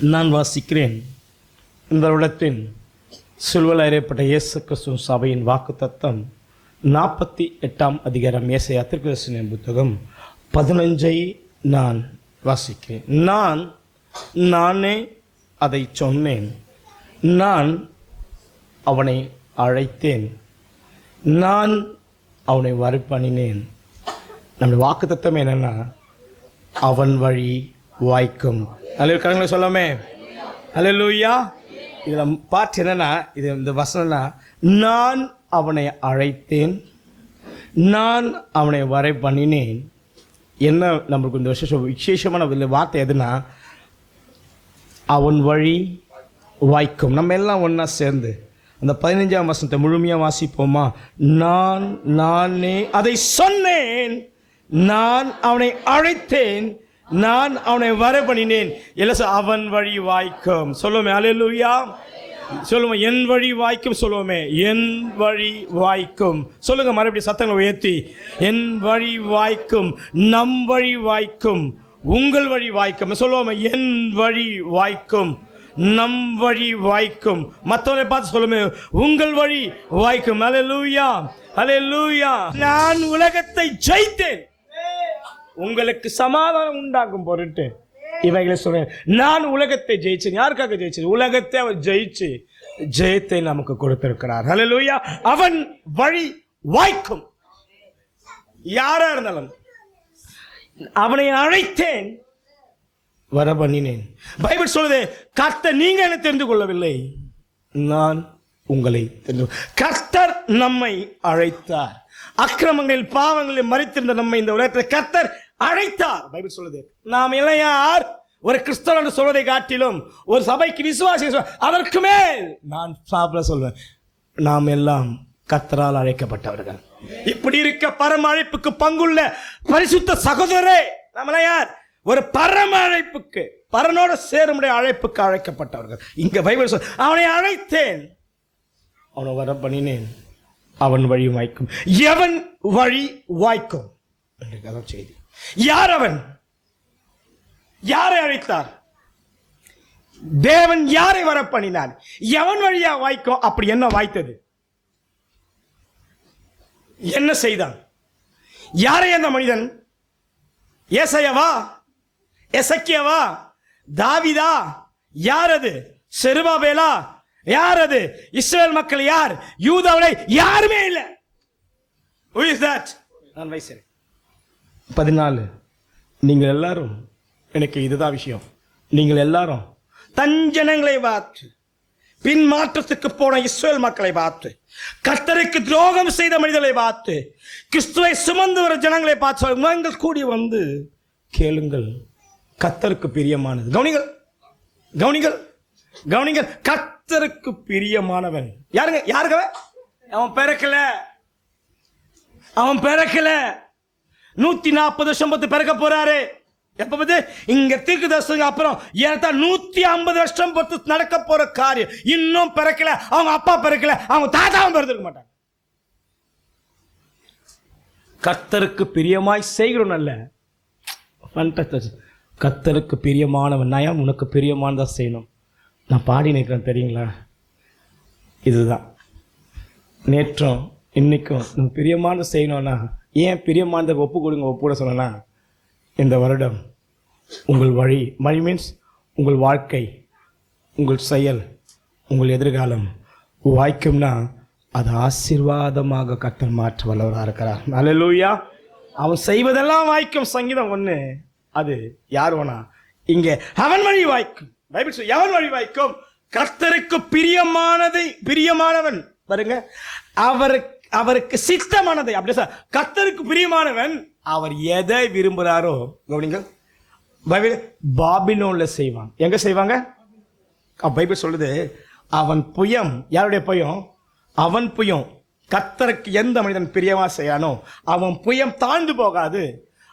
நான் வாசிக்கிறேன். இந்த வருடத்தின் சிலுவையில் அறையப்பட்ட இயேசு கிறிஸ்துவின் சபையின் வாக்குத்தத்தம் 48ஆம் அதிகாரம் ஏசாயா தீர்க்கதரிசன புத்தகம் 15 நான் வாசிக்கிறேன். நானே அதை சொன்னேன், நான் அவனை அழைத்தேன், நான் அவனை வரப்பண்ணினேன். நம்முடைய வாக்குத்தத்தம் என்னன்னா, அவன் வழி வாய்க்கும். அல்லேலூயா சொல்லாமே. அல்லேலூயா. இதில் பாட்டு என்னன்னா, இது இந்த வசனம்னா, நான் அவனை அழைத்தேன், நான் அவனை வரை பண்ணினேன். என்ன நம்மளுக்கு இந்த விசேஷமான வார்த்தை எதுனா, அவன் வழி வாய்க்கும். நம்ம எல்லாம் ஒன்றா சேர்ந்து அந்த 15ஆம் வசனத்தை முழுமையாக வாசிப்போமா? நானே அதை சொன்னேன், நான் அவனை அழைத்தேன், நான் அவனை வர பண்ணினேன். எல்லாம் அவன் வழி வாய்க்கும் சொல்லுவோமே. அல்லேலூயா சொல்லுவோம். என் வழி வாய்க்கும் சொல்லுவோமே. என் வழி வாய்க்கும் சொல்லுங்க மறுபடியும் சத்தங்களை உயர்த்தி. என் வழி வாய்க்கும், நம் வழி வாய்க்கும், உங்கள் வழி வாய்க்கும் சொல்லுவோமே. என் வழி வாய்க்கும், நம் வழி வாய்க்கும். மற்றவரை பார்த்து சொல்லுமே, உங்கள் வழி வாய்க்கும். அல்லேலூயா அல்லேலூயா. நான் உலகத்தை ஜெயித்தேன், உங்களுக்கு சமாதானம் உண்டாகும் பொருட்டு இவைகளை சொல்றேன். நான் உலகத்தை ஜெயிச்சேன். யாருக்காக ஜெயிச்சேன்? உலகத்தை அவர் ஜெயிச்சு ஜெயத்தை நமக்கு கொடுத்திருக்கிறார். ஹல்லேலூயா. அவன் வழி வாய்க்கும். யாரா இருந்தாலும் அவனை அழைத்தேன், வர பண்ணினேன். பைபிள் சொல்லுது, கர்த்தர் நீங்க என்ன தெரிந்து கொள்ளவில்லை, நான் உங்களை தெரிந்து. கர்த்தர் நம்மை அழைத்தார். அக்கிரமங்களில் பாவங்களில் மரித்திருந்த நம்மை இந்த உலகத்தில் கர்த்தர் அழைத்தார். பைபிள் சொல்லுது. நாம் எல்லாம் யார்? ஒரு கிறிஸ்தவன் என்று சொல்வதை காட்டிலும் ஒரு சபைக்கு விசுவாசி அதற்கு மேல் நான் சாப்பிட சொல்வேன், நாம் எல்லாம் கர்த்தரால் அழைக்கப்பட்டவர்கள். இப்படி இருக்க பரம அழைப்புக்கு பங்குள்ள பரிசுத்த சகோதரரே, நம்மள யார்? ஒரு பரம அழைப்புக்கு, பரனோட சேருமுடைய அழைப்புக்கு அழைக்கப்பட்டவர்கள். இங்க பைபிள் சொல்ல, அவனை அழைத்தேன், அவனை வர பண்ணினேன், அவன் வழி வாய்க்கும். எவன் வழி வாய்க்கும் என்று செய்தி. யார் அவன்? யாரை அழைத்தார்? தேவன் யாரை வர பண்ணினார்? எவன் வழியா வாய்க்கும்? அப்படி என்ன வாய்த்தது? என்ன செய்தான்? யாரை அந்த மனிதன்? ஏசாயாவா? எசக்கியாவா? தாவீதா? யார் அது? செருபாபேலா? யார் அது? இஸ்ரவேல் மக்கள் யார்? யூதாவிலே யாருமே இல்லை. Who is that? நான் வைசேன் 14. நீங்கள் எல்லாரும், எனக்கு இதுதான் விஷயம், நீங்கள் எல்லாரும் தன் ஜனங்களை பார்த்து, பின் மாற்றத்துக்கு போன இஸ்ரவேல் மக்களை பார்த்து, கர்த்தருக்கு துரோகம் செய்த மனிதர்களை பார்த்து, கிறிஸ்துவை சுமந்து வர ஜனங்களை பார்த்து, நீங்கள் கூடி வந்து கேளுங்கள், கர்த்தருக்கு பிரியமானது. கவனிங்கள் கவனிங்கள் கவனிங்கள். கர்த்தருக்கு பிரியமானவன் யாருங்க? யாருங்க? அவன் பிறக்கல, அவன் பிறக்கல. 140 வருஷம் பத்து பிறக்க போறாரு. எப்ப பத்து? இங்க தீர்க்கதரிசனம் அப்புறம் 150 வருஷம் பத்து நடக்க போற காரியம். இன்னும் பிறக்கல. அவங்க அப்பா பிறக்கல, அவங்க தாத்தாவும் பிறந்திருக்க மாட்டாங்க. கர்த்தருக்கு பிரியமாய் செய்கிறோம். நல்ல கர்த்தருக்கு பிரியமானவன் நயம், உனக்கு பிரியமானதா செய்யணும். நான் பாடி நிற்கிறேன் தெரியுங்களா? இதுதான் நேற்றும் இன்னைக்கும் நம்ம பிரியமான செய்யணும்னா, ஏன் பிரியமானதை ஒப்பு கொடுங்க, ஒப்பு கூட சொன்னா, இந்த வருடம் உங்கள் வழி மீன்ஸ் உங்கள் வாழ்க்கை, உங்கள் செயல், உங்கள் எதிர்காலம் வாய்க்கும்னா அது ஆசீர்வாதமாக கர்த்தர் மாற்ற வல்லவராக இருக்கிறார். அல்லேலூயா. அவன் செய்வதெல்லாம் வாய்க்கும். சங்கீதம் 1. அது யார் வேணா இங்கே அவன் வழி வாய்க்கும். பைபிள் சொல்ல, எவன் வழி வாய்க்கும்? கர்த்தருக்கு பிரியமானதை, பிரியமானவன் பாருங்க, அவருக்கு சித்தமானதை. அப்படி சார், கர்த்தருக்கு பிரியமானவன் அவர் எதை விரும்புகிறாரோ, கவனிங்க, பாபிலோன்ல செய்வான். எங்க செய்வாங்க? பைபிள் சொல்லுது, அவன் புயம். யாருடைய புயம்? அவன் புயம். கர்த்தருக்கு எந்த மனிதன் பிரியமா செய்யானோ அவன் புயம் தாழ்ந்து போகாது,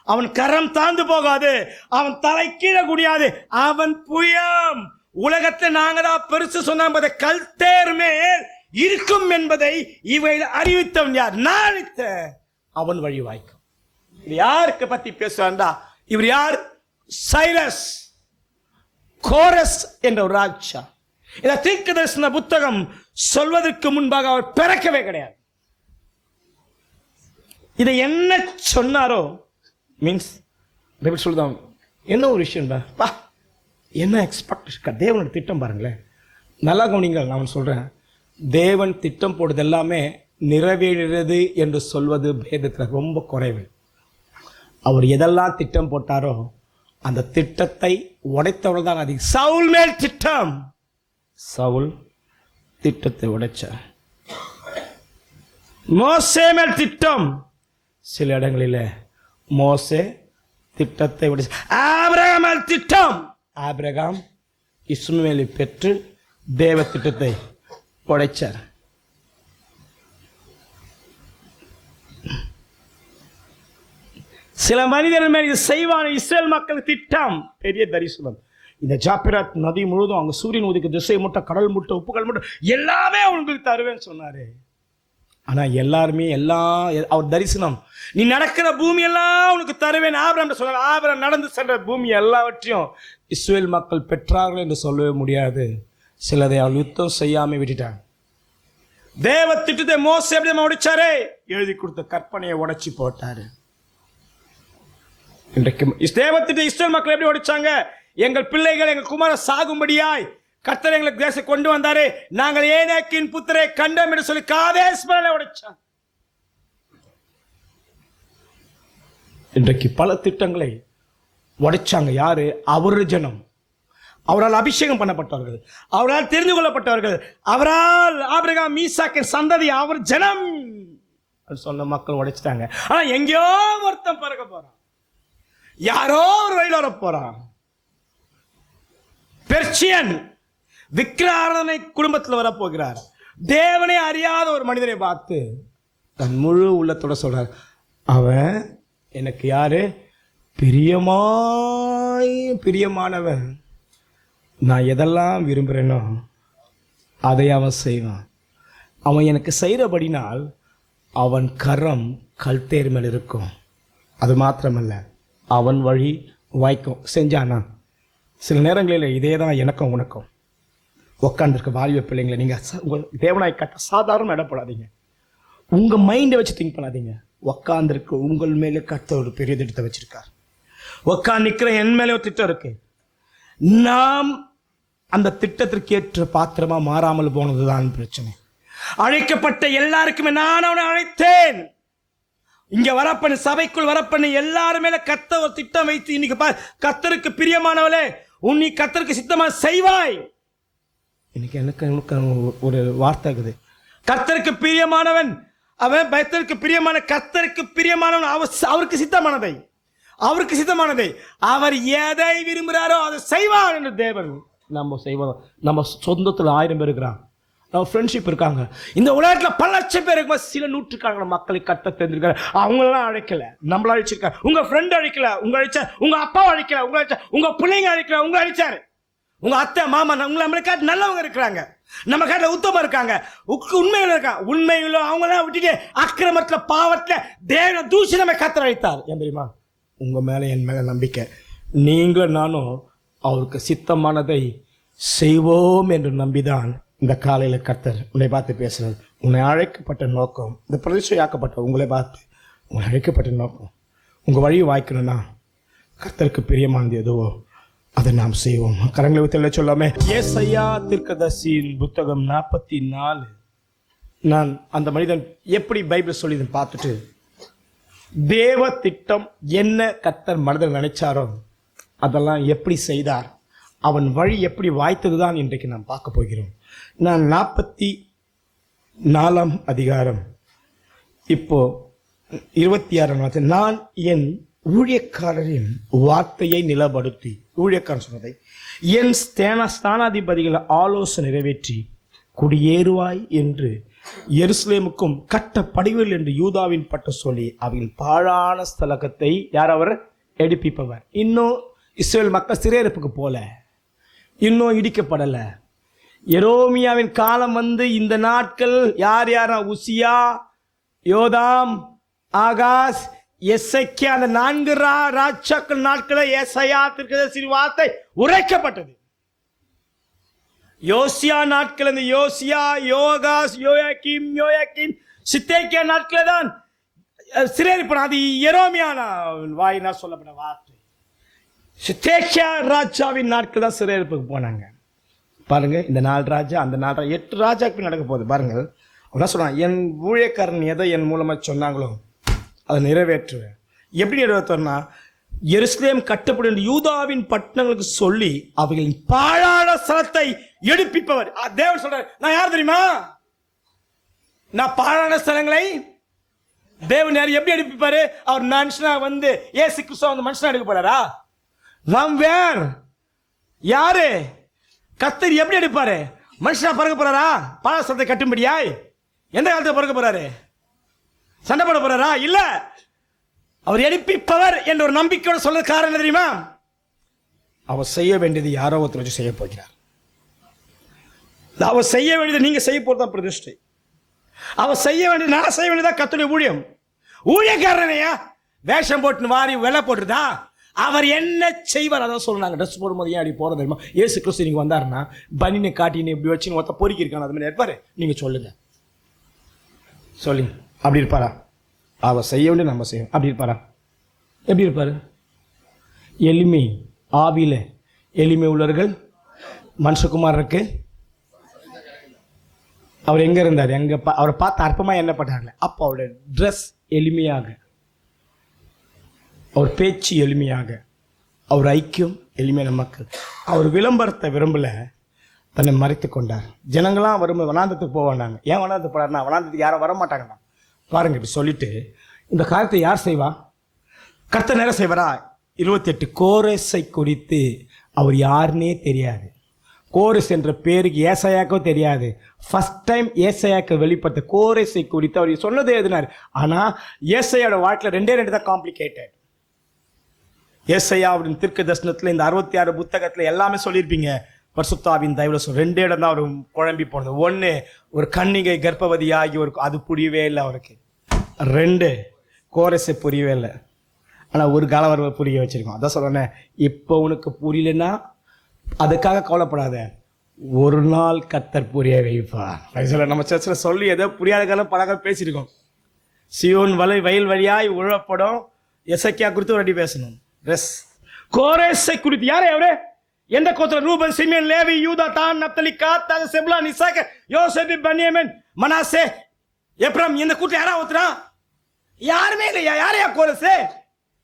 அவன் கரம் தாழ்ந்து போகாது, அவன் தலை கீழே குடியாது. அவன் புயம். உலகத்தை நாங்க தான் பெருசு சொன்ன கல்தேர் மேல் இருக்கும் என்பதை இவை அறிவித்தவன் யார்? நான் அறிவித்த அவன் வழி வாய்க்கும். இது யாருக்கு பத்தி பேசுறாண்டா? இவர் யார்? சைரஸ் கோரஸ் என்ற ஒரு ராஜா. இந்த தீர்க்கதரிசன புத்தகம் சொல்வதற்கு முன்பாக அவர் பிறக்கவே கிடையாது. இதை என்ன சொன்னாரோ மீன்ஸ் சொல்லுதான், என்ன ஒரு விஷயம் பா, என்ன எக்ஸ்பெக்ட். தேவனோட திட்டம் பாருங்களேன், நல்லா கவனிங்கள். நான் சொல்றேன், தேவன் திட்டம் போடுறது எல்லாமே நிறைவேறது என்று சொல்வது வேதத்தில் ரொம்ப குறைவு. அவர் எதெல்லாம் திட்டம் போட்டாரோ அந்த திட்டத்தை உடைத்தவர்கள் தான் அதிகம். சவுல் மேல் திட்டம், சவுல் திட்டத்தை உடைச்சார். மோசே மேல் திட்டம், சில இடங்களில் மோசே திட்டத்தை உடைச்சார். ஆபிரகாம் மேல் திட்டம், ஆபிரகாம் இஸ்மவேலை பெற்று தேவ திட்டத்தை உடைச்சார். சில மனிதர்கள் மேல் இது செய்வான இஸ்ரேல் மக்கள் திட்டம், பெரிய தரிசனம். இந்த ஜாபிராத் நதி முழுதும் அவங்க சூரியன் உதிக்கு திசை முட்டை, கடல் முட்டை, உப்புகள் முட்டை எல்லாமே உங்களுக்கு தருவேன்னு சொன்னாரு. ஆனா எல்லாருமே அவர் தரிசனம், நீ நடக்கிற பூமி எல்லாம் உனக்கு தருவேன் ஆபிரகாம் சொன்னார். ஆபிரகாம் நடந்து சென்ற பூமி எல்லாவற்றையும் இஸ்ரேல் மக்கள் பெற்றார்கள் என்று சொல்லவே முடியாது. சிலதை அவர் யுத்தம் செய்யாம விட்டுட்டாங்க. தேவ திட்டத்தை மோசே எப்படி உடைச்சாரே, எழுதி கொடுத்த கற்பனையை உடைச்சி போட்டாரு. இன்றைக்கு தேவத்திட்ட இஸ்ரேல் மக்கள் எப்படி உடைச்சாங்க? எங்கள் பிள்ளைகள் எங்கள் குமார சாகும்படியாய் கர்த்தர் எங்களுக்கு தேசம் கொண்டு வந்தாரு, நாங்கள் ஏனேக்கின் புத்திரை கண்டோம் என்று சொல்லி காதேஸ் மலையை உடைச்சாங்க. இன்றைக்கு பல திட்டங்களை உடைச்சாங்க. யாரு? அவரு ஜனம், அவரால் அபிஷேகம் பண்ணப்பட்டவர்கள், அவரால் தெரிந்து கொள்ளப்பட்டவர்கள், அவரால் ஆபிரகாம் ஈசாக்கின் சந்ததி, அவர் ஜனம் சொன்ன மக்கள் உடைச்சிட்டாங்க. ஆனா எங்கேயோ ஒருத்தன் பிறக்க போறான், யாரோ ஒரு வழியில் வர போறான். பெர்சியன் விக்கிராராதனை குடும்பத்தில் வரப்போகிறார். தேவனை அறியாத ஒரு மனிதனை பார்த்து தன் முழு உள்ளத்தோட சொல்றார், அவன் எனக்கு யாரு? பிரியமானவன். நான் எதெல்லாம் விரும்புகிறேனோ அதை அவன் செய்வான். அவன் எனக்கு செய்கிறபடினால் அவன் கரம் கல்தேர் மேல் இருக்கும். அது மாத்திரமல்ல, அவன் வழி வாய்க்கும். செஞ்சானா? சில நேரங்களில் இதே தான் எனக்கும் உனக்கும். உட்காந்துருக்க வாலிப பிள்ளைங்களை நீங்கள் உங்கள் தேவனாய் கட்ட சாதாரண இடப்படாதீங்க. உங்கள் மைண்டை வச்சு திங்க் பண்ணாதீங்க. உட்காந்துருக்கு உங்கள் மேலே கட்ட ஒரு பெரிய திட்டத்தை வச்சிருக்கார். உட்காந்து நிற்கிற என் மேலே ஒரு திட்டம் இருக்கு. நாம் அந்த திட்டத்திற்கு ஏற்ற பாத்திரமா மாறாமல் போனதுதான் பிரச்சனை. அழைக்கப்பட்ட எல்லாருக்குமே நான் அவனை அழைத்தேன். இங்க வரப்பண்ணு, சபைக்குள் வரப்பண்ணு, எல்லாரும் மேல கத்த ஒரு திட்டம் வைத்து இன்னைக்கு கத்தருக்கு பிரியமானவளே, உன் நீ கத்தருக்கு சித்தமா செய்வாய். இன்னைக்கு எனக்கு ஒரு வார்த்தை இருக்குது. கர்த்தருக்கு பிரியமானவன் அவன், பயத்திற்கு பிரியமான கர்த்தருக்கு பிரியமானவன் அவருக்கு சித்தமானதை, அவருக்கு சித்தமானதை அவர் எதை விரும்புகிறாரோ அதை செய்வார் என்று தேவன். நம்ம செய்வோம். நம்ம சொந்தத்தில் 1000 பேர் இருக்கிறாங்க, நம்ம ஃப்ரெண்ட்ஷிப் இருக்காங்க. இந்த உலகத்தில் பல லட்சம் பேர் இருக்கும்போது சில நூற்றுக்கான மக்களை கட்ட தெரிஞ்சிருக்காரு. அவங்களெல்லாம் அழைக்கல, நம்மள அழைச்சிருக்காரு. உங்க ஃப்ரெண்ட் அழைக்கல, உங்க அழைச்சா. உங்க அப்பாவை அழைக்கல, உங்க அழைச்சா. உங்க பிள்ளைங்க அழைக்கல, உங்க அழைச்சாரு. உங்க அத்தை மாமா நம்மளை காட்டு நல்லவங்க இருக்கிறாங்க, நம்ம காட்டில் உத்தமம் இருக்காங்க, உண்மைகள் இருக்காங்க. உண்மைகளோ அவங்களாம் விட்டுட்டு அக்கிரமத்துல பாவத்துல தேவ தூஷணமே கத்தர் அழைத்தார். ஏன் தெரியுமா? உங்க மேல என் மேல நம்பிக்கை. நீங்களும் நானும் அவருக்கு சித்தமானதை செய்வோம் என்று நம்பிதான் இந்த காலையில் கர்த்தர் உன்னை பார்த்து பேசுகிறார். உன்னை அழைக்கப்பட்ட நோக்கம், இந்த பிரதிஷ்டையாக்கப்பட்ட உங்களை பார்த்து உங்களை அழைக்கப்பட்ட நோக்கம், உங்கள் வழியை வாய்க்கணும்னா கர்த்தருக்கு பிரியமானது எதுவோ அதை நாம் செய்வோம். கரங்களை விட்டு சொல்லாமே. ஏசாயா தீர்க்கதரிசியின் புத்தகம் 44. நான் அந்த மனிதன் எப்படி பைபிள் சொல்லி பார்த்துட்டு தேவ திட்டம் என்ன கர்த்தர் மனதில் நினைச்சாரோ அதெல்லாம் எப்படி செய்தார், அவன் வழி எப்படி வாய்த்தது தான் இன்றைக்கு நாம் பார்க்க போகிறோம். நான் 44 அதிகாரம் இப்போ 26 நான் என் ஊழியக்காரரின் வார்த்தையை நிலப்படுத்தி, ஊழியக்காரன் சொன்னதை என் ஸ்தானாதிபதிகளை ஆலோசனை நிறைவேற்றி குடியேறுவாய் என்று எருசலேமுக்கும் கட்டப்படுவில் என்று யூதாவின் பட்ட சொல்லி அவன் பாழான ஸ்தலகத்தை யார் அவர் எடுப்பிப்பவர். இன்னும் இஸ்ரேல் மக்கள் சிறையிருப்புக்கு போல, இன்னும் இடிக்கப்படலை. எரோமியாவின் காலம் வந்து இந்த நாட்கள் யார் யாரா? உசியா, யோதாம், ஆகாஸ், எசேக்கியா, அந்த 4 ராஜாக்கள் நாட்களில் ஏசாயா தீர்க்கதரிசி வார்த்தை உரைக்கப்பட்டது. யோசியா நாட்கள், இந்த யோசியா, யோகாஸ், யோயாக்கிம், சித்தேக்கியா நாட்கள் தான் சிறையிருப்பான். அது எரோமியான வாயினால் சொல்லப்பட்ட வார்த்தை. சித்தேக்கியா ராஜாவின் நாட்கள் தான் சிறையிருப்புக்கு போனாங்க. பாருங்க, இந்த 4 ராஜா, அந்த 4 ராஜா, 8 ராஜாக்கு நடக்க போகுது. பாருங்கள், அவன் சொல்றான், என் ஊழியக்காரன் எதை என் மூலமா சொன்னாங்களோ அதை நிறைவேற்றுவேன். எப்படி நிறைவேற்றுவேன்னா, எருசலேம் கட்டப்படும் யூதாவின் பட்டணங்களுக்கு சொல்லி அவைகளின் பாழான ஸ்தலத்தை எடுப்பிப்பவர். தேவன் சொல்றாரு, நான் யார் தெரியுமா? நான் பாழான ஸ்தலங்களை தேவன் யார் எப்படி எடுப்பிப்பாரு? அவர் மனுஷனா வந்து ஏசு கிறிஸ்துவ வந்து மனுஷனா எடுக்க போறாரா? நாம் வேர் யாரு? கர்த்தர் எப்படி எடுப்பாரு? மனுஷனா பிறக்க போறாரா? பாழான ஸ்தலத்தை கட்டும்படியாய் எந்த காலத்தில் பிறக்க போறாரு? சண்டை போட போறாரா? இல்ல, அவர் எடுப்பிப்பவர் என்ற ஒரு நம்பிக்கையோட சொல்ற காரணம் என்ன தெரியுமா? அவர் செய்ய வேண்டியது யாரோ ஒருத்தர் வச்சு செய்ய போகிறார். அவர் செய்ய வேண்டியது நீங்க செய்ய போறதா பிரதிஷ்டை. அவர் செய்ய வேண்டியது நான் செய்ய வேண்டியதா கர்த்தருடைய ஊழியம். ஊழியக்காரனையா வேஷம் போட்டு வாரி வெலை போட்டுதா? அவர் என்ன செய்வார் அதான் சொல்றாங்க. ட்ரெஸ் போடும்போது ஏன் அப்படி போறது தெரியுமா? இயேசு கிறிஸ்து நீங்க வந்தாருன்னா பனினை காட்டின்னு இப்படி வச்சு ஒருத்த பொறுக்கி இருக்கான அது மாதிரி இருப்பாரு. நீங்க சொல்லுங்க, சொல்லுங்க, அப்படி இருப்பாரா? அவர் செய்ய வேண்டிய நம்ம செய்யும். அப்படி இருப்பாரா? எப்படி இருப்பாரு? எளிமை ஆவியில எளிமை உள்ளவர்கள் மனுஷகுமாரருக்கு அவர் எங்க இருந்தார்? எங்க அவரை பார்த்து அற்பமா என்ன பண்ணார்ல? அப்போ அவருடைய ட்ரெஸ் எளிமையாக, அவர் பேச்சு எளிமையாக, அவர் ஐக்கியம் எளிமையான மக்கள். அவர் விளம்பரத்தை விரும்பல, தன்னை மறைத்து கொண்டார். ஜனங்களாம் வரும்போது வனாந்தத்துக்கு போவாங்க. ஏன் வனாந்தத்துக்கு போனார்னா, வனாந்தத்துக்கு யாரும் வர மாட்டாங்கண்ணா. பாருங்க, இப்படி சொல்லிட்டு இந்த காரியத்தை யார் செய்வா? கர்த்தர் நேரம் செய்வாரா? 28 கோரேசை குறித்து அவர் யாருன்னே தெரியாது. கோரேஸ் என்ற பேருக்கு ஏசாயாக்கோ தெரியாது. ஃபர்ஸ்ட் டைம் ஏசாயாக்கு வெளிப்படுத்த கோரேசை குறித்து அவர் சொன்னது எழுதினார். ஆனால் ஏசாயோட வாழ்க்கையில் 2 தான் காம்ப்ளிகேட்டட். ஏசாயாவின் தீர்க்க தரிசனத்தில் இந்த 66 புத்தகத்தில் எல்லாமே சொல்லியிருப்பீங்க. பரிசுத்தாவின் தயவுல 2 இடம் தான் அவர் குழம்பி போனது. 1, ஒரு கன்னிகை கர்ப்பவதியாகி ஒரு அது புரியவே இல்லை அவருக்கு. 2, கோரஸை புரியவே இல்லை. ஆனால் ஒரு காலவரவை புரிய வச்சிருக்கோம். அதான் சொல்றேன், இப்போ உனக்கு புரியலன்னா அதுக்காக கவலைப்படாத, ஒரு நாள் கர்த்தர் புரிய வைப்பார். நம்ம சர்ச்சில் சொல்லி ஏதோ புரியாத காலம் பழக பேசியிருக்கோம். சியோன் வயல் வழியாய் உழப்படும் எசக்கியா குறித்து ஒரு அடி பேசணும். கோரேசை குறித்து யாரே அவரே? எந்த கோத்திர? ரூபன், சிமியன், லேவி, யூதா, தான், நப்தலி, காத், செபுலோன், இசாக்கர், யோசேப்பு, பென்யமீன், மனாசே, எப்ராம். இந்த கூட்டம் யாரா ஒருத்தரா? யாருமே இல்லையா? யாரையா கோரசு?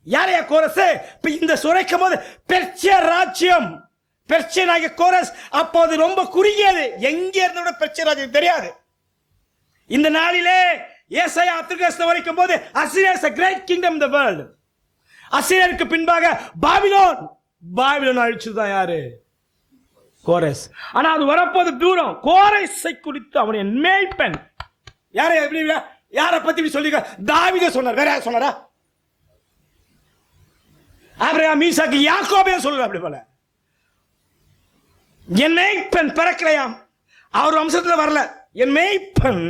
யாரையா கோரசு? இப்ப இந்த சுரைக்கும் போது பெர்சிய ராஜ்யம், பெர்சியனாகிய கோரஸ் அப்போது ரொம்ப குறுகியது. எங்க இருந்தோட பெர்சிய ராஜ்யம் தெரியாது. இந்த நாளிலே ஏசாயா அத்திருக்கஸ்த வரைக்கும் போது Assyria is a great kingdom in the world. அசீரியருக்கு பின்பாக பாபிலோன் அழிச்சுதான் யாரு? கோரஸ். ஆனா அது வரப்போது தூரம். கோரஸை குறித்து அவனுடைய மேய்ப்பன் யாரை எப்படி யாரை பத்தி இப்படி சொல்லி தாவீதை சொன்னார். வேற யார் சொன்னாரா? ஆபிரகாம், ஈசாக்கு, யாக்கோபே சொல்றார். அப்படி போல என் மேய்ப்பன் பிறக்கலையாம், அவர் வம்சத்துல வரல. என் மேய்ப்பன்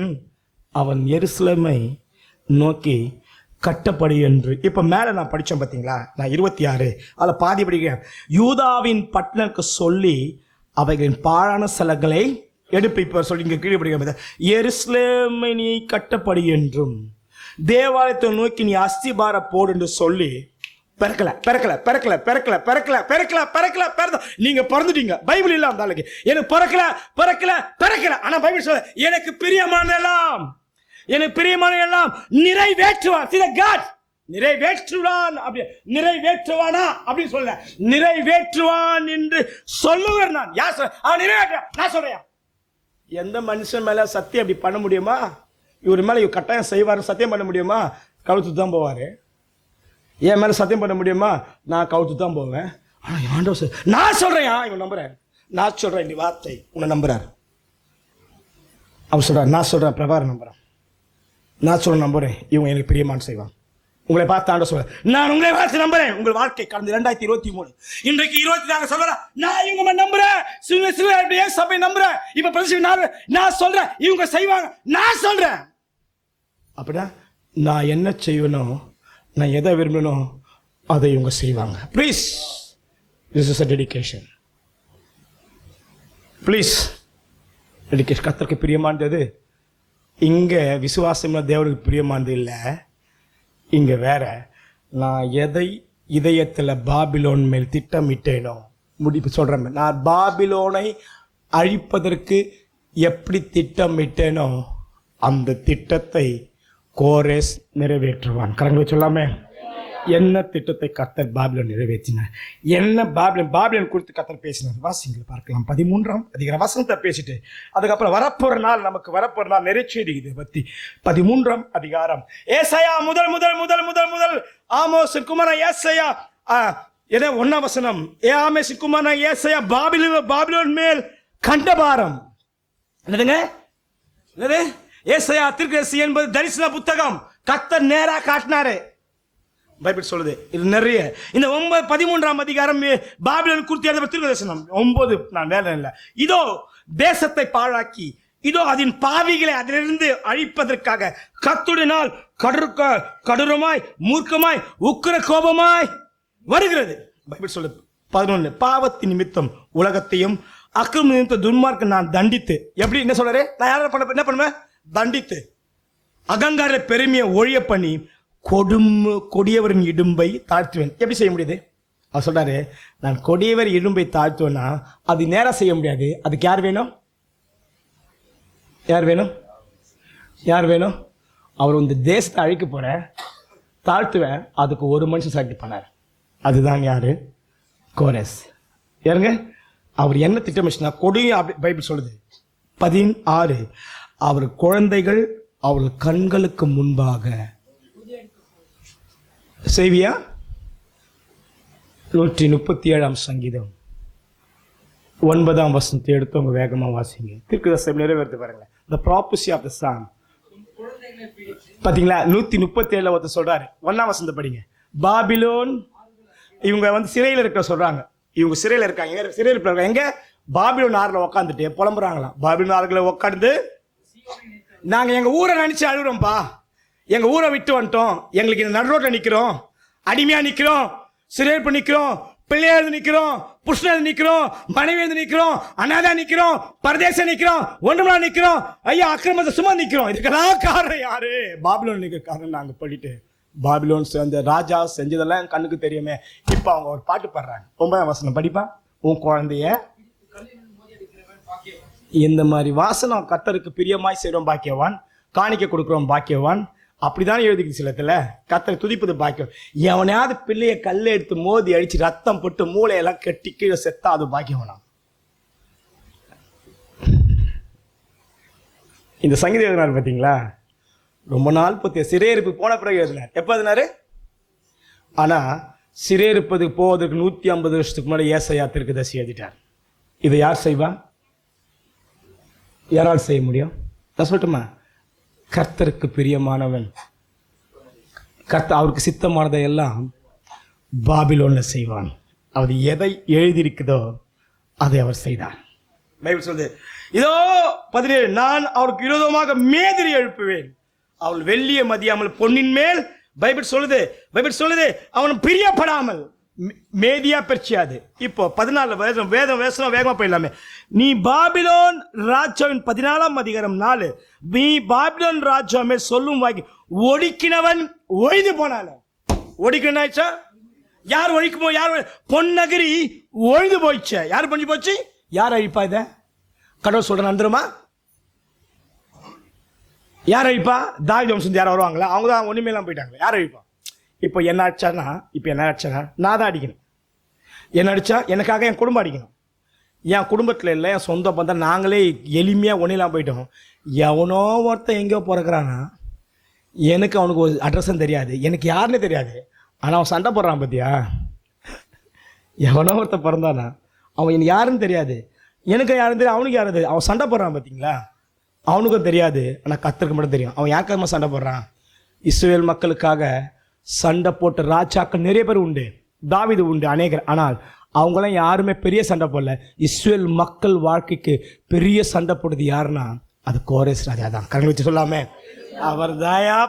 அவன் எருசலேமை நோக்கி கட்டப்படி என்று. இப்ப மேல நான் படிச்சேன் பாத்தீங்களா? நான் 26 அதுல பாதி படிக்கிறேன். யூதாவின் பட்டணருக்கு சொல்லி அவைகளின் பாழான ஸ்தலங்களை எடுப்பிப்பவர் சொல்லி இங்க கீழே படிக்க, எருசலேமை நீ கட்டப்படி என்றும் தேவாலயத்தை நோக்கி நீ அஸ்திபார போடு என்று சொல்லி நீங்க பிறந்துட்டீங்க. பைபிள் இல்ல அந்த ஆளுக்கு. எனக்கு பிறக்கல. ஆனா பைபிள் சொல்ல எனக்கு பிரியமான எல்லாம் நிறைவேற்றுவான். நிறைவேற்றுவானா அப்படின்னு சொல்ல, நிறைவேற்றுவான் என்று சொல்லுவேன் நான். யார் சொல்ல? அவன் நிறைவேற்றான். நான் சொல்றேன். எந்த மனுஷன் மேல சத்தியம் அப்படி பண்ண முடியுமா? இவர் மேல இவர் கட்டாயம் செய்வார் சத்தியம் பண்ண முடியுமா? கவுத்து தான் போவாரு. என் மேல சத்தியம் பண்ண முடியுமா? நான் கவுத்து தான் போவேன். ஆனா ஆண்டவர் நான் சொல்றேன், இவன் நம்புறேன். நான் சொல்றேன் இந்த வார்த்தை உன்னை நம்புறாரு. அவர் சொல்றார், நான் சொல்றேன் பிரபாரம் நம்புறேன். நான் சொல்ல நம்புறேன், இவங்க எனக்கு பிரியமான்னு செய்வான். உங்களை பார்த்து ஆண்டவர் சொல்ற, நான் உங்களை பார்த்து நம்புறேன். உங்கள் வாழ்க்கை கடந்த 2023 இன்றைக்கு 24 சொல்றேன். நான் இவங்க நம்புறேன். சபை நம்புறேன். இப்ப நான் சொல்றேன் இவங்க செய்வாங்க. நான் சொல்றேன் அப்படின்னா நான் என்ன செய்யணும், நான் எதை விரும்பணும் அதை இவங்க செய்வாங்க. Please, this is a dedication. Please, இன்னைக்கு கர்த்தருக்கு பிரியமானது இங்கே விசுவாசம் தேவனுக்கு பிரியமானது இல்லை. இங்கே வேற, நான் எதை இதயத்தில் பாபிலோன் மேல் திட்டமிட்டேனோ, முடிப்பு சொல்கிறேன், நான் பாபிலோனை அழிப்பதற்கு எப்படி திட்டமிட்டேனோ அந்த திட்டத்தை கோரேஸ் நிறைவேற்றுவான். கரங்களை சொல்லாமே. என்ன திட்டத்தை கர்த்தர் பாபிலோன் நிறைவேற்றினார்? என்ன பாபிலோன் குறித்து கர்த்தர் பேசினார்? வாசிங்களை பார்க்கலாம். 13ஆம் அதிகாரம் வசனத்தை பேசிட்டு அதுக்கப்புறம் வரப்போற நாள் நிறைச்செய்தி இதை பத்தி 13ஆம் அதிகாரம். ஏசாயா முதல் முதல் முதல் முதல் முதல் ஆமோஸ் குமாரன் ஏசாயா 1ஆம் வசனம். ஆமோஸ் குமாரன் ஏசாயா பாபிலோன் மேல் கண்டபாரம். என்னதுங்க? என்னது? ஏசாயா தீர்க்கதரிசி என்பது தரிசன புத்தகம். கர்த்தர் நேரா காட்டினாரு. பைபிள் சொல்லுது. இது நிறைய இந்த 13ஆம் அதிகாரம் பாபிலோன் குறித்து எழுதப்பட்ட தீர்க்கதரிசனம். 9 நான் வேலை இல்லை. இதோ தேசத்தை பாழாக்கி, இதோ அதன் பாவிகளை அதிலிருந்து அழிப்பதற்காக கர்த்தருடைய நாள் கடூரமாய் மூர்க்கமாய் உக்கிர கோபமாய் வருகிறது. பைபிள் சொல்லுது 11. பாவத்தின் நிமித்தம் உலகத்தையும் அக்கிரம நிமித்தம் துன்மார்க்க நான் தண்டித்து. எப்படி என்ன சொல்றாரு? நான் யாரும் என்ன பண்ணுவேன்? தண்டித்து அகங்கார பெருமையை ஒழிய பண்ணி கொடியவரின் இடும்பை தாழ்த்துவேன். எப்படி செய்ய முடியுது? அவர் சொல்றாரு, நான் கொடியவர் இடும்பை தாழ்த்துவேன்னா அது நேரம் செய்ய முடியாது. அதுக்கு யார் வேணும்? யார் வேணும்? யார் வேணும்? அவர் இந்த தேசத்தை அழிக்க போற தாழ்த்துவேன். அதுக்கு ஒரு மனுஷன் செலக்ட் பண்ணார். அதுதான் யாரு? கோரேஸ். யாருங்க? அவர் என்ன திட்டமிட்டா கொடிய பைபிள் சொல்லுது 16. அவர் குழந்தைகள் அவர்கள் கண்களுக்கு முன்பாக செய்வியா 137ஆம் சங்கீதம் 9ஆம் வசனத்தை எடுத்து உங்க வேகமா வாசிங்க. தீர்க்கதரிசனம் நிறைவேறுது பாருங்க. The prophecy of the Psalm. பாத்தீங்களா? 137 ஒருத்தர் சொல்றாரு. 1ஆம் வசனத்தை படிங்க. பாபிலோன் இவங்க சிறையில் இருக்க சொல்றாங்க. இவங்க சிறையில் இருக்காங்க. சிறையில் இருக்காங்க. எங்க? பாபிலோன் ஆறுல உட்காந்துட்டு புலம்புறாங்களாம். பாபிலோன் ஆறுல உட்காந்து, நாங்க எங்க ஊரை நினைச்சு அழுகுறோம்ப்பா, எங்க ஊரை விட்டு வந்துட்டோம், எங்களுக்கு இந்த நடுரோட்ல நிக்கிறோம், அடிமையா நிக்கிறோம், சிறையில் நிக்கிறோம், பிள்ளையா நிக்கிறோம், புருஷனா நிக்கிறோம், மனைவி நிக்கிறோம், அனாதா நிக்கிறோம், பரதேச நிக்கிறோம், ஒன்றுமலா நிக்கிறோம், ஐயா அக்கிரமத்தை சும்மா நிக்கிறோம். இதுக்கெல்லாம் காரணம் யாரு? பாபிலோன் நிக்கிற காரணம் நாங்க படிட்டு பாபிலோன் அந்த ராஜா செஞ்சதெல்லாம் என் கண்ணுக்கு தெரியுமே. இப்ப அவங்க ஒரு பாட்டு பாடுறாங்க. 9ஆம் வசனம் படிப்பா. உன் குழந்தைய இந்த மாதிரி வாசனம் கர்த்தருக்கு பிரியமாய் செய்றோம் பாக்கியவான், காணிக்க கொடுக்குறோம் பாக்கியவான். அப்படிதான் எழுதிக்கு சிலத்துல கர்த்தரை துதிப்பது பாக்கியம். எவனையாவது பிள்ளைய கல்லை எடுத்து மோதி அடிச்சு ரத்தம் போட்டு மூளையெல்லாம் கட்டி கீழே செத்தா அது பாக்கியவனா? இந்த சங்கீதம் எழுதினார் பார்த்தீங்களா? ரொம்ப நாள் பத்தி சிறையிருப்பு போன பிறகு எழுதினார். எப்போ எழுதினாரு? ஆனா சிறையிருப்பதுக்கு போவதற்கு 150 வருஷத்துக்கு முன்னாடி ஏசாயா தீர்க்கதரிசி எழுதிட்டார். இதை யார் செய்வா? யாரால் செய்ய முடியும்? நான் சொல்லட்டுமா? கர்த்தருக்கு பிரியமானவன், கர்த்தர் அவருக்கு சித்தமானதை எல்லாம் பாபிலோன்ல செய்வான். அவர் எதை எழுதியிருக்குதோ அதை அவர் செய்தார். பைபிள் சொல்லுது, இதோ 17, நான் அவருக்கு விரோதமாக மேதிரி எழுப்புவேன், அவள் வெள்ளிய மதியாமல் பொன்னின் மேல். பைபிள் சொல்லுது அவன் பிரியப்படாமல் மேதியா பெர்ச்சியாது. இப்போ 14 வேதம் வேகமா போயிடலாமே. நீ பாபிலோன் ராஜாவின் 14ஆம் அதிகாரம் 4, நீ பாபிலோன் ராஜாவே சொல்லும் வாக்கி ஒடுக்கினவன் ஒழிந்து போனால. ஒடுக்கினாச்சா? யார் ஒழிக்குமோ? யார்? பொன்னகிரி ஒழிந்து போயிடுச்சு. யார் பண்ணி போச்சு? யார் அழிப்பா? இத கடவுள் சொல்ற நந்துருமா? யார் அழிப்பா? தாவீது வம்சம் யாரும் வருவாங்களா? அவங்க தான் ஒண்ணுமே எல்லாம் போயிட்டாங்க. யார் அழிப்பா? இப்போ என்ன அடிச்சானா, நான் தான் அடிக்கணும். என்ன அடிச்சா எனக்காக என் குடும்பம் அடிக்கணும். என் குடும்பத்தில் இல்லை, என் சொந்த பந்தம், நாங்களே எளிமையாக ஒன்றிலாம் போயிட்டோம். எவனோ ஒருத்தன் எங்கேயோ பிறக்கிறானா, எனக்கு அவனுக்கு ஒரு அட்ரஸும் தெரியாது, எனக்கு யாருன்னே தெரியாது. ஆனால் அவன் சண்டை போடுறான் பார்த்தியா? எவனோ ஒருத்தன் பிறந்தானா, அவன் எனக்கு யாருன்னு தெரியாது, எனக்கு யாரும் தெரியாது, அவனுக்கு யாரும் தெரியாது. அவன் சண்டை போடுறான் பார்த்தீங்களா? அவனுக்கும் தெரியாது, ஆனால் கர்த்தருக்கு மட்டும் தெரியும். அவன் யாருக்காக சண்டை போடுறான்? இஸ்ரவேல் மக்களுக்காக சண்டை போட்ட ராஜாக்கள் நிறைய பேர் உண்டு, தாவீது உண்டு, அநேகர். ஆனால் அவங்களாம் யாருமே பெரிய சண்டை போடல. இஸ்ரவேல் மக்கள் வாழ்க்கைக்கு பெரிய சண்டை போடுறது யாருன்னா அது கோரேஸ் ராஜா தான். கரங்களை வச்சு சொல்லாமே, அவர் தாயா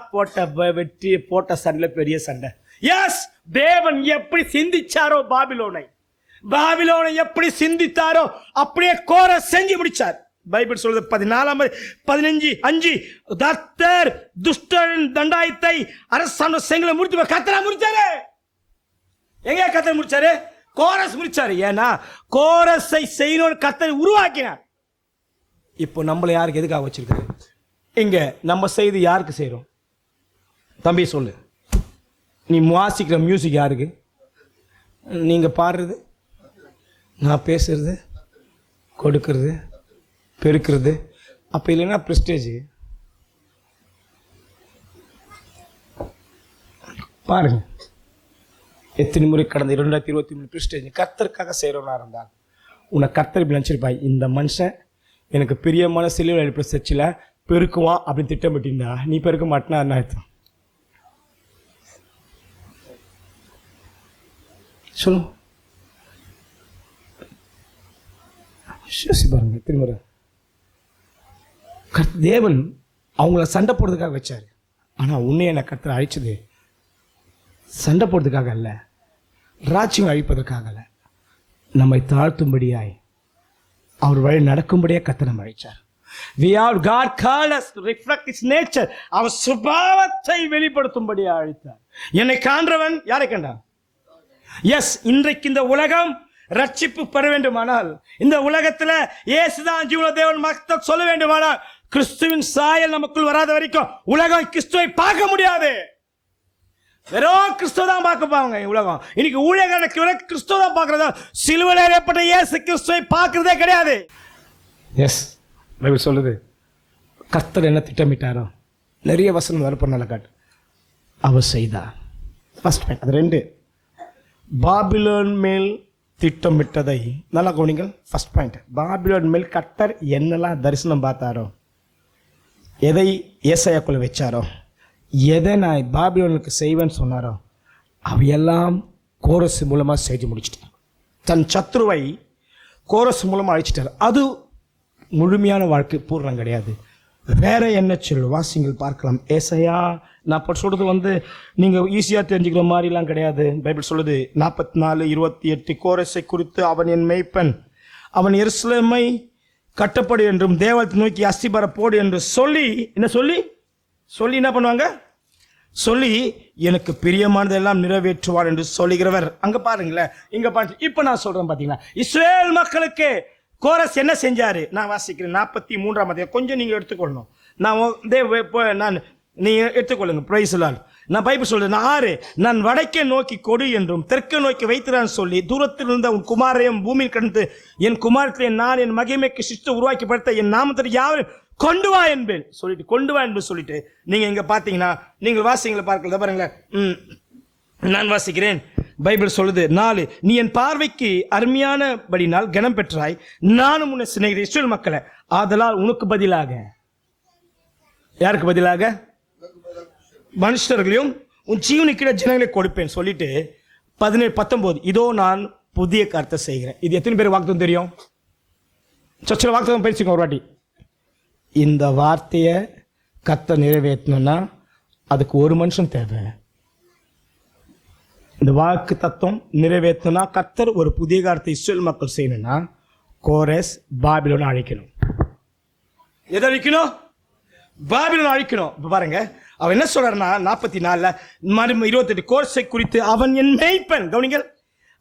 வெற்றி போட்ட சண்டையில் பெரிய சண்டை. எஸ், தேவன் எப்படி சிந்திச்சாரோ பாபிலோனை, பாபிலோனை எப்படி சிந்தித்தாரோ அப்படியே கோரஸ் செஞ்சு முடிச்சார். பைபிள் சொல்றது 14:15 கர்த்தர் துஷ்டரின் தண்டாயத்தை அரசாங்க செங்கலை முடித்து கர்த்தரா முடிச்சாரு. எங்க கர்த்தர் முடிச்சாரு? கோரஸ் முடிச்சாரு. ஏன்னா கோரஸை செய்யணும்னு கர்த்தர் உருவாக்கினார். இப்போ நம்மளை யாருக்கு எதுக்காக வச்சிருக்காரு? இங்க நம்ம செய்து யாருக்கு செய்யறோம்? தம்பி சொல்லு, நீ வாசிக்கிற மியூசிக் யாருக்கு? நீங்க பாடுறது, நான் பேசுறது, கொடுக்கறது, பெருக்கிறது. அப்ப இல்லைன்னா பிரஸ்டேஜ் பாருங்க. எத்தனை முறை கடந்த 2023 பிரஸ்டேஜ் கர்த்தருக்காக செய்யறவனா இருந்தால் உன்னை கர்த்தர் இப்படி நினைச்சிருப்பாய், இந்த மனுஷன் எனக்கு பெரியமான சிலுவை அடிப்படை சர்ச்சில் பெருக்குவான் அப்படின்னு திட்டமிட்டிருந்தா நீ பெருக்க மாட்டேன்னா என்ன அர்த்தம்? சொல்லு பாருங்க. திரும்ப தேவன் அவங்கள சண்டை போடுறதுக்காக வச்சாரு. ஆனால் உன்னை என்னை கர்த்தர் அழிச்சது சண்டை போடுறதுக்காக அல்ல, ராஜ்யம் அழிப்பதற்காக அல்ல, நம்மை தாழ்த்தும்படியாய் அவர் வழி நடக்கும்படியே கர்த்தர் நம்ம அழைச்சார். God called us to reflect his nature. அவர் சுபாவத்தை வெளிப்படுத்தும்படியா அழைத்தார். என்னை காண்றவன் யாரை கண்டான்? எஸ், இன்றைக்கு இந்த உலகம் ரட்சிப்பு பெற வேண்டுமானால், இந்த உலகத்துல இயேசுதான் ஜீவன தேவன் மக்கள் சொல்ல வேண்டுமானால், கிறிஸ்துவின் சாயல் நமக்குள் வராத வரைக்கும் உலகம் கிறிஸ்துவை பார்க்க முடியாது. வெறும் கிறிஸ்துவ தான் பார்ப்பாங்க உலகம். இன்னைக்கு ஊழியர்களுக்கு கிறிஸ்துவ தான் பார்க்கறதா, சிலுவையில் ஏற்பட்ட இயேசு கிறிஸ்துவை பார்க்கறதே கிடையாது. எஸ், பைபிள் சொல்லுது கர்த்தர் என்ன திட்டமிட்டாரோ நிறைய வசனம் வரப்போனால காட்டு அவர் செய்தார். ஃபர்ஸ்ட் பாயிண்ட் அது 2. பாபிலோன் மேல் திட்டமிட்டதை நல்லா கவனிங்கள். ஃபர்ஸ்ட் பாயிண்ட், பாபிலோன் மேல் கர்த்தர் என்னெல்லாம் தரிசனம் பார்த்தாரோ, எதை ஏசாயாக்குள்ள வச்சாரோ, எதை நான் பாபிலோனுக்கு செய்வேன்னு சொன்னாரோ அவையெல்லாம் கோரஸ் மூலமாக செய்து முடிச்சிட்டார். தன் சத்ருவை கோரஸ் மூலமாக அழிச்சிட்டார். அது முழுமையான வாழ்க்கை பூர்ணம் கிடையாது. வேற என்ன சொல்லு வாசிங்கள் பார்க்கலாம். ஏசாயா நான் இப்போ சொல்றது நீங்கள் ஈஸியாக தெரிஞ்சுக்கிற மாதிரிலாம் கிடையாது. பைபிள் சொல்லுது 44:28 கோரஸை குறித்து, அவன் என் மேய்ப்பன், அவன் எருசலேமை கட்டப்படு என்றும் தேவத்தை நோக்கி அஸ்திபார போடு என்று சொல்லி என்ன பண்ணுவாங்க? சொல்லி எனக்கு பிரியமானதெல்லாம் நிறைவேற்றுவார் என்று சொல்லுகிறவர். அங்க பாருங்களேன், இங்க பாருங்க. இப்ப நான் சொல்றேன் பாத்தீங்களா, இஸ்ரேல் மக்களுக்கு கோரஸ் என்ன செஞ்சாரு? நான் வாசிக்கிறேன் 43ஆம் அதிகாரம். கொஞ்சம் நீங்க எடுத்துக்கொள்ளணும். நான் நீங்க எடுத்துக்கொள்ளுங்க. Price Lord. நான் பைபிள் சொல்றேன் 6, நான் வடக்கே நோக்கி கொடு என்றும் தெற்கே நோக்கி வைத்திரான்னு சொல்லி, தூரத்தில் இருந்த உன் குமாரையும் பூமியில் கடந்து என் குமாரத்திலே நான் என் மகிமைக்கு சிஸ்ட உருவாக்கி படுத்த என் நாமத்தில் யாரும் கொண்டு வா என்பேன் சொல்லிட்டு, கொண்டு வா என்று சொல்லிட்டு, நீங்க இங்க பாத்தீங்கன்னா நீங்கள் வாசிங்களை பார்க்கல பாருங்களேன். நான் வாசிக்கிறேன். பைபிள் சொல்லுது 4, நீ என் பார்வைக்கு அருமையானபடினால் கனம் பெற்றாய், நானும் உன்னை சிநேகிதேன் இஸ்ரவேல் மக்களை, ஆதலால் உனக்கு பதிலாக, யாருக்கு பதிலாக? மனுஷர்களையும் உன் ஜீவனுக்கிட ஜனங்களை கொடுப்பேன் சொல்லிட்டு 17-19, இதோ நான் புதிய கருத்தை செய்கிறேன். இது எத்தனை பேர் வாக்குத்தம் தெரியும்? சர்ச்சில் வாக்குத்தம் பேசிக்கோங்க ஒரு வாட்டி. இந்த வார்த்தையை கர்த்தர் நிறைவேற்றணும்னா அதுக்கு ஒரு மனுஷன் தேவை. இந்த வாக்கு தத்துவம் நிறைவேற்றணும்னா கர்த்தர் ஒரு புதிய காரியத்தை இஸ்ரவேல் மக்கள் செய்யணும்னா கோரஸ் பாபிலோனை அழிக்கணும். எதை அழிக்கணும்? பாபிலோனை அழிக்கணும். இப்போ பாருங்க, அவன் என்ன சொல்றாருன்னா 44:28 கோரஸை குறித்து, அவன் என் மேய்ப்பன், கவனிங்கள்,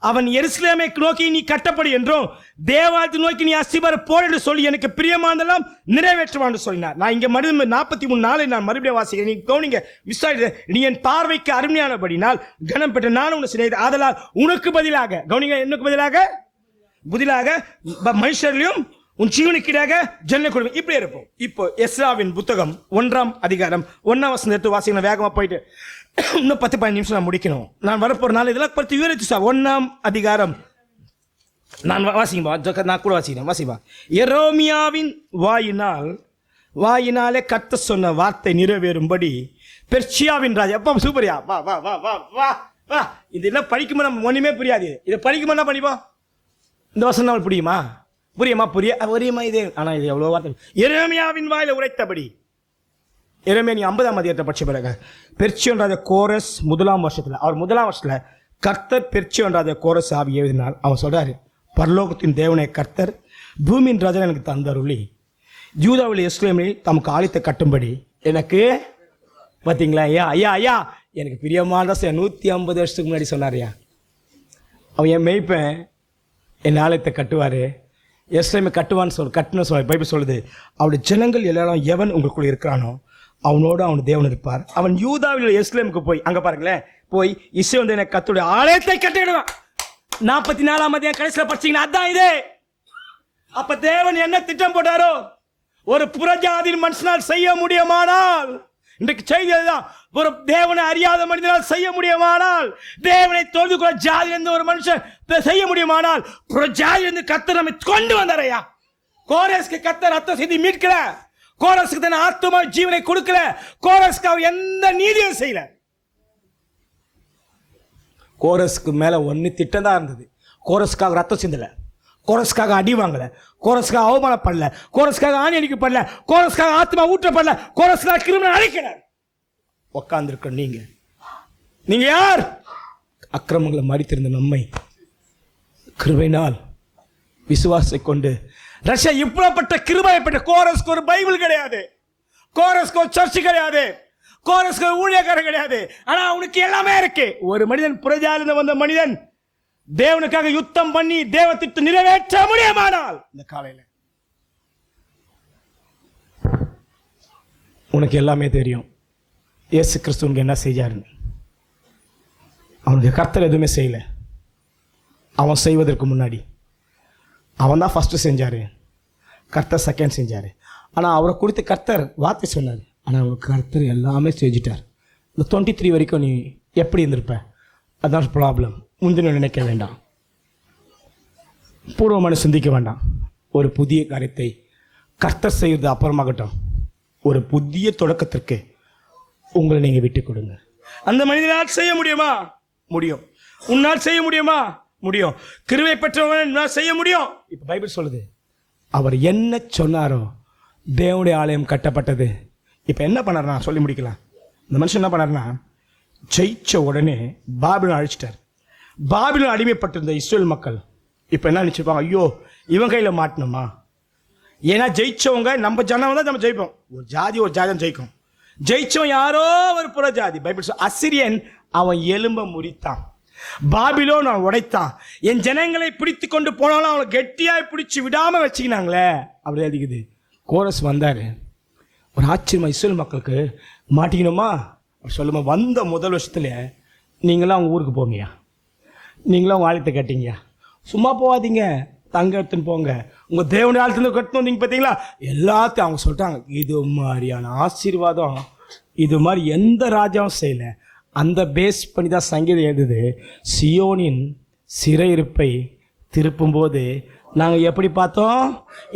அவன் எருசலேமை நோக்கி நீ கட்டப்படு என்றும் தேவாலயத்தை நோக்கி நீ அஸ்திபார போடு என்று சொல்லி எனக்கு பிரியமானதெல்லாம் நிறைவேற்றுவான் சொல்லினார். நான் இங்க 43:4 நான் மறுபடியும் வாசிக்கிறேன். நீ கவனிங்க, விசாரி. நீ என் பார்வைக்கு அருமையானபடினால் கனம் பெற்ற நான் உன்னை சிநேகிதேன், ஆதலால் உனக்கு பதிலாக, கவனிங்க, எனக்கு பதிலாக மனுஷர்களையும் உன் ஜீவனுக்கிடாக ஜன்னலை கொடுப்பேன். இப்படி இருப்போம். இப்போ எஸ்ராவின் புத்தகம் 1ஆம் அதிகாரம் 1ஆம் வசனம் எடுத்து வாசிக்கணும். வேகமா போயிட்டு இன்னும் 10-15 நிமிஷம் நான் முடிக்கணும். நான் வரப்போற நாள் இதெல்லாம் பற்றி விவரித்து 1ஆம் அதிகாரம் நான் வாசிப்பா, நான் கூட வாசிப்பா. எரோமியாவின் வாயினாலே கர்த்தர் சொன்ன வார்த்தை நிறைவேறும்படி பெர்சியாவின் ராஜா, அப்பா சூப்பரியா, வா வா வா வா வா வா. இதெல்லாம் படிக்கும்போது நம்ம ஒண்ணுமே புரியாது. இதை படிக்கும்போது என்ன படிப்போம்? இந்த வசனம் நம்மளுக்கு புரியுமா இது? ஆனா இது எவ்வளவு வார்த்தை. எரேமியாவின் வாயில உரைத்தபடி, எரேமியா 50ஆம் அதிகாரத்தை படிச்ச பிறகு பெர்சியன் ராஜா கோரஸ் 1ஆம் வருஷத்துல, அவர் 1ஆம் வருஷத்துல கர்த்தர் பெருச்சி ஒன்றாத கோரஸ் ஆவி எழுதினால் அவன் சொல்றாரு, பரலோகத்தின் தேவனை கர்த்தர் பூமியின் ராஜா எனக்கு தந்தருளி யூதாவில் எருசலேமில் தமக்கு ஆலயத்தை கட்டும்படி எனக்கு பார்த்தீங்களா ஐயா ஐயா ஐயா எனக்கு பிரியமான 150 வருஷத்துக்கு முன்னாடி சொன்னார்யா. அவன் என் மெய்ப்பேன், என் ஆலயத்தை கட்டுவார், எருசலேமை கட்டுன்னு சொல்ல பைபிள் சொல்லுது. அவருடைய ஜனங்கள் எல்லாரும் எவன் உங்களுக்குள்ள இருக்கிறானோ அவனோடு அவன் தேவன் இருப்பார். அவன் யூதாவில் எருசலேமுக்கு போய் அங்கே பாருங்களேன் போய் இசை வந்து எனக்கு கர்த்தருடைய ஆலயத்தை கட்டிடுவான். 44ஆம் அதிகாரம் கடைசியில் படிச்சீங்கன்னா அதான் இது. அப்ப தேவன் என்ன திட்டம் போட்டாரோ, ஒரு புறஜாதியின் மனுஷனால் செய்ய முடியுமானால், இன்றைக்கு செய்தி அதுதான், ஒரு தேவனை அறியாத மனிதனால் செய்ய முடியுமானால், தேவனை தொழுது கொள்ள ஜாதியிலிருந்து ஒரு மனுஷன் செய்ய முடியுமானால், புறஜாதியிலிருந்து கர்த்தர் நம்மை கொண்டு வந்தாரையா. கோரேஸ்க்கு கர்த்தர் ரத்தம் செய்து மீட்கல, கோரேஸ்க்கு தன் ஆத்துமா ஜீவனை கொடுக்கல, கோரேஸ்க்கு அவர் எந்த நீதியும் செய்யல. கோரஸ்க்கு மேல ஒன்னு திட்டம் தான் இருந்தது. கோரஸ்க்காக ரத்தம் சிந்தல, கோரஸ்க்காக அடி வாங்கல, கோரஸ்க்காக அவமானப்படல, கோரஸ்க்காக ஆணி அடிக்கப்படல, கோரஸ்க்காக ஆத்மா ஊற்றப்படல, கோரஸ்க்காக கிரிமினல் அழைக்கல. உட்கார்ந்துருக்க நீங்க யார்? அக்கிரமங்களை மறித்திருந்த நம்மை கிருபையினால் விசுவாசத்தை கொண்டு ரஷ்யா இப்படிப்பட்ட கிருபைப்பட்ட. கோரஸ்க்கு ஒரு பைபிள் கிடையாது, கோரஸ்க்கு ஒரு சர்ச்சு கிடையாது, கோரஸ்க்கு ஊழியக்காரர் கிடையாது, ஆனா அவனுக்கு எல்லாமே இருக்கு. ஒரு மனிதன் புறஜாதியிலிருந்து வந்த மனிதன் தேவனுக்காக யுத்தம் பண்ணி தேவ திட்டம் நிறைவேற்ற முடியுமானால், இந்த காலையில உனக்கு எல்லாமே தெரியும். இயேசு கிறிஸ்துவனுக்கு என்ன செஞ்சாருன்னு. அவனுக்கு கர்த்தர் எதுவுமே செய்யல. அவன் செய்வதற்கு முன்னாடி அவன் தான் ஃபர்ஸ்ட் செஞ்சாரு, கர்த்தர் செகண்ட் செஞ்சாரு. ஆனா அவரை குறித்து கர்த்தர் வார்த்தை சொன்னார், ஆனா அவனுக்கு கர்த்தர் எல்லாமே செஞ்சுட்டார். இந்த 23 வரைக்கும் நீ எப்படி இருந்திருப்ப? அதான் ப்ராப்ளம். முந்தின நினைக்க வேண்டாம், பூர்வமான சிந்திக்க வேண்டாம். ஒரு புதிய காரியத்தை கர்த்தர் செய்வது அப்புறமாகட்டும். ஒரு புதிய தொடக்கத்திற்கு உங்களை நீங்க விட்டு கொடுங்க. அந்த மனிதனால் செய்ய முடியுமா? முடியும். உன்னால் செய்ய முடியுமா? முடியும். கிருபை பெற்றவன் செய்ய முடியும். இப்ப பைபிள் சொல்லுது, அவர் என்ன சொன்னாரோ தேவனுடைய ஆலயம் கட்டப்பட்டது. இப்ப என்ன பண்ணாருன்னா சொல்லி முடிக்கலாம். இந்த மனுஷன் என்ன பண்ணாருன்னா, ஜெயிச்ச உடனே பாபிலோன் அழிச்சிட்டார். பாபிலோன் அடிமைப்பட்டிருந்த இஸ்ரேல் மக்கள் இப்ப என்ன நினைச்சிருப்பாங்க, ஐயோ இவன் கையில மாட்டணுமா? ஏன்னா ஜெயிச்சவங்க நம்ம ஜனம் தான் நம்ம ஜெயிப்போம். ஒரு ஜாதி தான் ஜெயிக்கும். ஜெயிச்சவன் யாரோ ஒரு புற ஜாதி. பைபிள் அசிரியன் அவன் எலும்ப முறித்தான், பாபிலோன் அவன் உடைத்தான். என் ஜனங்களை பிடித்து கொண்டு போனாலும் அவனை கெட்டியாய் பிடிச்சி விடாம வச்சுக்கினாங்களே அப்படி அதிக்குது. கோரஸ் வந்தாரு. ஒரு ஆச்சரியமா, இஸ்ரேல் மக்களுக்கு மாட்டிக்கணுமா சொல்லுமா, வந்த முதல் வருஷத்துல நீங்களாம் அவங்க ஊருக்கு போங்கயா, நீங்களும் அவங்க ஆலயத்தை கட்டிங்கயா, சும்மா போகாதீங்க, தங்க எடுத்துன்னு போங்க, உங்க தேவனுடைய ஆலயத்துல கட்டணும் வந்தீங்க பார்த்தீங்களா, எல்லாத்தையும் அவங்க சொல்லிட்டாங்க. இது மாதிரியான ஆசீர்வாதம் இது மாதிரி எந்த ராஜாவும் செய்யல. அந்த பேஸ் பண்ணி தான் சங்கீதம் எழுதுது, சியோனின் சிறையிருப்பை திருப்பும் போது நாங்கள் எப்படி பார்த்தோம்.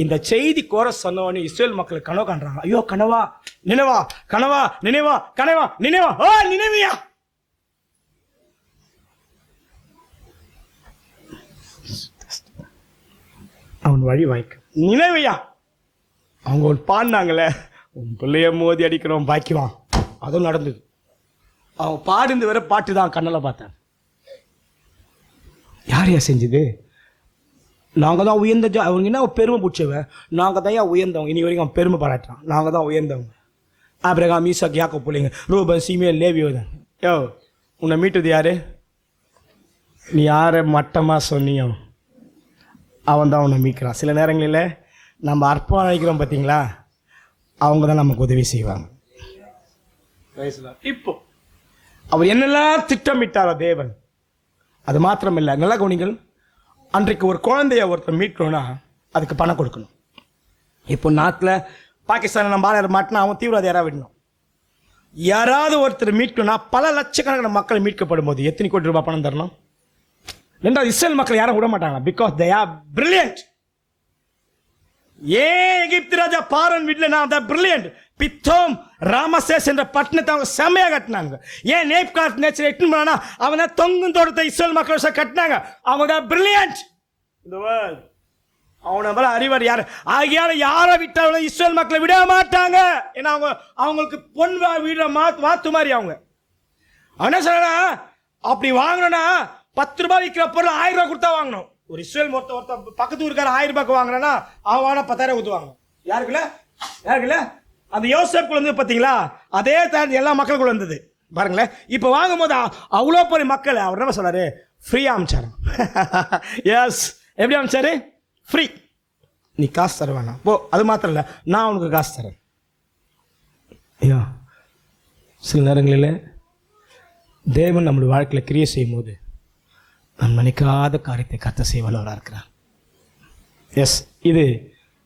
இந்த செய்தி கோரஸ் சொன்னவொடனே இஸ்ரேல் மக்கள் கனவு காண்றாங்க. ஐயோ கனவா நினைவா, கனவா நினைவா, கனவா நினைவா, ஓ நினைவியா. அவன் வழி வாய்க்க நினைவையா. அவங்க ஒன்று பாடினாங்களே, உன் பிள்ளைய மோதி அடிக்கிறோம் பாய்க்குவான், அதுவும் நடந்தது. அவங்க பாடுந்து வர பாட்டு தான் கண்ணல பார்த்தேன். யாரையா செஞ்சது? நாங்கள் தான் உயர்ந்த அவங்க என்ன பெருமை பிடிச்சவ, நாங்கள் தான் ஏன் உயர்ந்தவங்க. இனி வரைக்கும் அவன் பெருமை பாராட்டான், நாங்கள் தான் உயர்ந்தவங்க. ஆபிரகாம், ஈசாக், யாக்கோபு பிள்ளைங்க, ரூபன், சீமியன், லேவியோதான். யோ உன்னை மீட்டது யாரு? நீ யாரை மட்டமாக சொன்னியோ அவன் தான் உன்னை மீட்கிறான். சில நேரங்களில் நம்ம அற்பம் அழைக்கிறோம் பார்த்தீங்களா, அவங்க தான் நமக்கு உதவி செய்வாங்க. இப்போ அவர் என்னெல்லாம் திட்டமிட்டாரோ தேவன், அது மாத்திரம் இல்லை. நல்லா கவனிங்கள், அன்றைக்கு ஒரு குழந்தைய ஒருத்தர் மீட்கணும்னா அதுக்கு பணம் கொடுக்கணும். இப்போ நாட்டில் பாகிஸ்தானில் நம்ம ஆளை மாட்டினா அவன் தீவிரவாதி யாராவது விடணும். யாராவது ஒருத்தர் மீட்கணும்னா பல லட்சக்கணக்கான மக்கள் மீட்கப்படும் போது எத்தனை கோடி ரூபாய் பணம் தரணும்? ரெண்டாவது இஸ்ரேல் மக்கள் யாரும் விட மாட்டாங்க, பிகாஸ் தே ஆர் பிரில்லியன்ட். ஏன் எகிப்து ராஜா பார்வோன் விடலனா, தே ஆர் பிரில்லியன்ட். பித்தோம் ராமசேஸ் என்ற பட்டணத்தை அவங்க செம்மையாக கட்டினாங்க. ஏன் நேப்காட் நேச்சர் எட்டு போனா அவனை தொங்கும் தோட்டத்தை இஸ்ரேல் மக்கள் கட்டினாங்க. அவங்க பிரில்லியன்ட் இந்த வேர்ல்ட். அவனை போல அறிவார் யாரு? ஆகியால யாரை விட்டாலும் இஸ்ரேல் மக்களை விட மாட்டாங்க. ஏன்னா அவங்களுக்கு பொன் வீட மாத்து மாதிரி அவங்க. அவன் என்ன சொல்றா, அப்படி வாங்கணும்னா 10 ரூபாய் விற்கிற பொருள் 1000 ரூபாய் கொடுத்தா வாங்கணும். ஒரு இஸ்ரேல் ஒருத்த பக்கத்து ஊருக்கார 1000 ரூபாய்க்கு வாங்கினா அவன் 10,000 கொடுத்து வாங்கணும். யாருக்குல்ல அந்த யோசேப்புக்குள்ள வந்து பார்த்தீங்களா, அதே தான் எல்லா மக்களுக்குள்ள இருந்தது பாருங்களேன். இப்போ வாங்கும் போது அவ்வளோ பெரிய மக்கள் அவர் என்ன சொல்றாரு, ஃப்ரீயா அமிச்சாரு. எஸ், எப்படி அமிச்சாரு? ஃப்ரீ. நீ காசு தர வேணாம் போ. அது மாத்திரம் இல்லை, நான் உனக்கு காசு தரேன். ஐயா, சில நேரங்களில் தேவன் நம்முடைய வாழ்க்கையில் கிரியை செய்யும் போது நாம் நினைக்காத காரியத்தை கர்த்தர் செய்ய வல்லவராக இருக்கிறார். எஸ், இது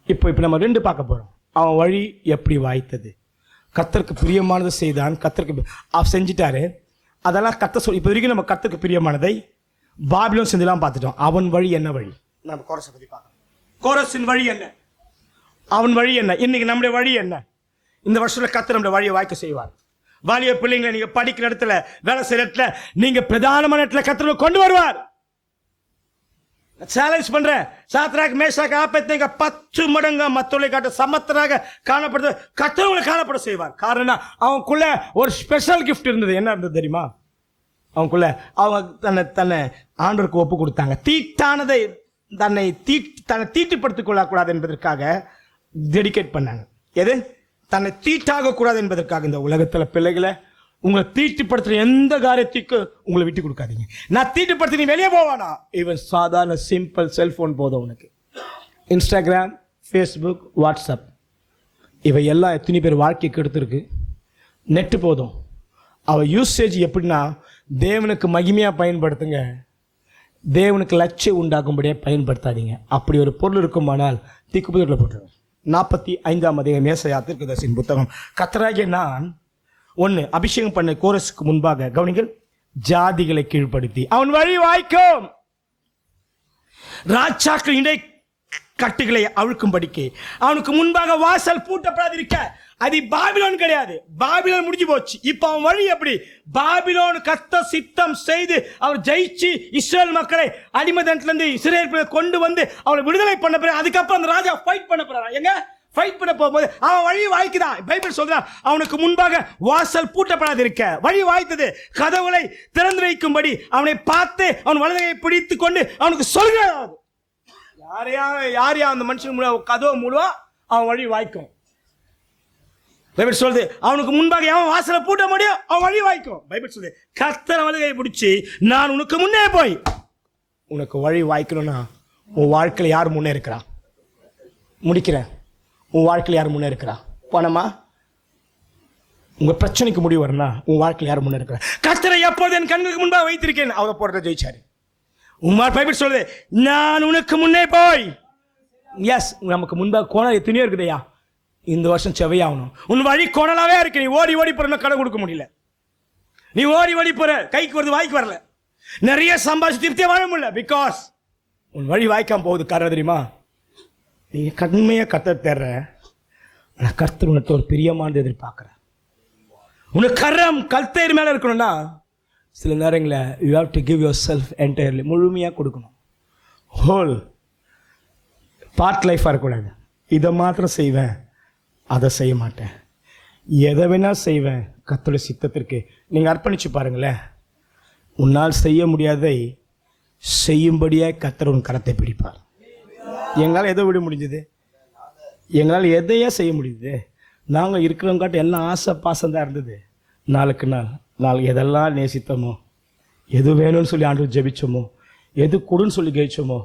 இப்போ நம்ம 2 பார்க்க போகிறோம். அவன் வழி எப்படி வாய்த்தது, கர்த்தருக்கு பிரியமானதை செய்தான், கர்த்தருக்கு செஞ்சிட்டாரு. அதெல்லாம் கர்த்தர் சொல்லி இப்போ வரைக்கும் நம்ம கர்த்தருக்கு பிரியமானதை பாபிலோன் செஞ்செல்லாம் பார்த்துட்டோம். அவன் வழி என்ன வழி? நம்ம கோரஸை பற்றி பார்க்கணும். கோரஸின் வழி என்ன, அவன் வழி என்ன, இன்னைக்கு நம்முடைய வழி என்ன? இந்த வருஷத்தில் கர்த்தர் நம்முடைய வழியை வாய்க்க செய்வார். வாலிய பிள்ளைங்களை நீங்க படிக்கிற இடத்துல, வேலை செய்யற இடத்துல, நீங்க பிரதானமான இடத்துல கர்த்தர் கொண்டு வருவார். சேலஞ்ச் பண்றேன். சாத்ராக், மேஷாக், ஆபேத்நேகோ 10 மடங்கு மத்தவர்களை காட்ட சமத்தராக காணப்படுது கர்த்தர் உங்களை காணப்பட செய்வார். காரணம், அவனுக்குள்ள ஒரு ஸ்பெஷல் கிஃப்ட் இருந்தது. என்ன இருந்தது தெரியுமா? அவனுக்குள்ள அவங்க தன்னை ஆண்டவருக்கு ஒப்பு கொடுத்தாங்க. தீட்டானதை தன்னை தீட்டுப்படுத்திக் கொள்ளக்கூடாது என்பதற்காக டெடிகேட் பண்ணாங்க. எது? தன்னை தீட்டாக கூடாது என்பதற்காக. இந்த உலகத்தில் பிள்ளைகளை உங்களை தீட்டுப்படுத்துற எந்த காரியத்துக்கு உங்களை விட்டு கொடுக்காதீங்க. நான் தீட்டுப்படுத்தி நீ வெளியே போவானா? இவன் சாதாரண சிம்பிள் செல்போன் போதும் உனக்கு. இன்ஸ்டாகிராம், ஃபேஸ்புக், வாட்ஸ்அப், இவை எல்லாம் எத்தனை பேர் வாழ்க்கைக்கு எடுத்துருக்கு. நெட்டு போதும். அவள் யூசேஜ் எப்படின்னா, தேவனுக்கு மகிமையாக பயன்படுத்துங்க, தேவனுக்கு லட்சியம் உண்டாக்கும்படியாக பயன்படுத்தாதீங்க. அப்படி ஒரு பொருள் இருக்குமானால் தீக்குப்பதில் போட்டுருவேன். 45ஆம் அதிகாரம் ஏசாயா தீர்க்கதரிசியின் புத்தகம். கர்த்தராகிய நான் 1 அபிஷேகம் பண்ண கோரஸுக்கு முன்பாக கவனிங்கள், ஜாதிகளை கீழ்ப்படுத்தி அவன் வழி வாய்க்கும், ராஜாக்கள் இடை கட்டுகளை அவிழ்க்கும்படிக்கு அவனுக்கு முன்பாக வாசல் பூட்டப்படாதிருக்க. அது பாபிலோன் கிடையாது, பாபிலோன் முடிஞ்சு போச்சு. இப்ப அவன் வழி எப்படி? பாபிலோன் கர்த்தர் சித்தம் செய்து அவர் ஜெயிச்சு இஸ்ரேல் மக்களை அடிமதத்திலிருந்து இஸ்ரேல் கொண்டு வந்து அவளை விடுதலை பண்ண பிறகு அதுக்கப்புறம் அந்த ராஜா ஃபைட் பண்ண போறான். எங்க ஃபைட் பண்ண போகும்போது அவன் வழி வாய்க்குதான். பைபிள் சொல்றான், அவனுக்கு முன்பாக வாசல் பூட்டப்படாதிருக்க வழி வாய்த்தது. கதவுகளை திறந்து வைக்கும்படி அவனை பார்த்து அவன் வலதையை பிடித்து கொண்டு அவனுக்கு சொல்கிறான். யாரையா அந்த மனுஷன் கதவை மூடுவா அவன் வழி வாய்க்கும். பைபிள் சொல்லுது, அவனுக்கு முன்பாக அவன் வாசலை பூட்ட முடியும், அவன் வழி வாய்க்கும். பைபிள் சொல்லுது, கர்த்தர் வலதையை பிடிச்சி நான் உனக்கு முன்னே போய். உனக்கு வழி வாய்க்கணும்னா உன் வாழ்க்கையில் யார் முன்னே இருக்கிறா? முடிக்கிறேன். உன் வாழ்க்கையில் யார் முன்னே இருக்கிறா? பணமா? உங்க பிரச்சனைக்கு முடிவு வரனா உன் வாழ்க்கையில் யார் முன்னே இருக்கிறா? கர்த்தரை எப்போது என் கண்ணுக்கு முன்பாக வைத்திருக்கேன், அவரை போடுற ஜெயிச்சாரு. உமார் பைபிள் சொல்லுது, நான் உனக்கு முன்னே போய். எஸ், நமக்கு முன்பாக கோணல் எத்தனையோ இருக்குதையா. இந்த வருஷம் செவையாகணும். உன் வழி கோணலாவே இருக்கு. நீ ஓடி ஓடி போற கடை கொடுக்க முடியல. நீ ஓடி ஓடி போற, கைக்கு வருது வாய்க்கு வரல. நிறைய சம்பாதிச்சு திருப்தியா வாழ முடியல. பிகாஸ் உன் வழி வாய்க்காம போகுது. காரணம் தெரியுமா? நீ கண்மையா கர்த்தர் தேர்ற, ஆனா கர்த்தர் உனக்கு ஒரு பிரியமானது எதிர்பார்க்கிற. உனக்கு கர்த்தர் மேல இருக்கணும்னா சில நேரங்களில் you have to give your self entirely, முழுமையாக கொடுக்கணும். ஹோல் பார்ட் லைஃபாக இருக்கக்கூடாது. இதை மாத்திரம் செய்வேன், அதை செய்ய மாட்டேன், எதை வேணால் செய்வேன் கர்த்தருடைய சித்தத்திற்கு. நீங்கள் அர்ப்பணிச்சு பாருங்களேன். உன்னால் செய்ய முடியாதை செய்யும்படியாக கர்த்தர் உன் கரத்தை பிடிப்பார். எங்களால் எதை விட முடிஞ்சது? எங்களால் எதையே செய்ய முடியுது? நாங்கள் இருக்கிறவங்காட்ட எல்லாம் ஆசை பாசம் தான் இருந்தது. நாளுக்கு நாள் எதெல்லாம் நேசித்தோமோ, எது வேணும்னு சொல்லி ஆண்டு ஜெபிச்சோமோ, எது கொடுன்னு சொல்லி கழிச்சோமோ,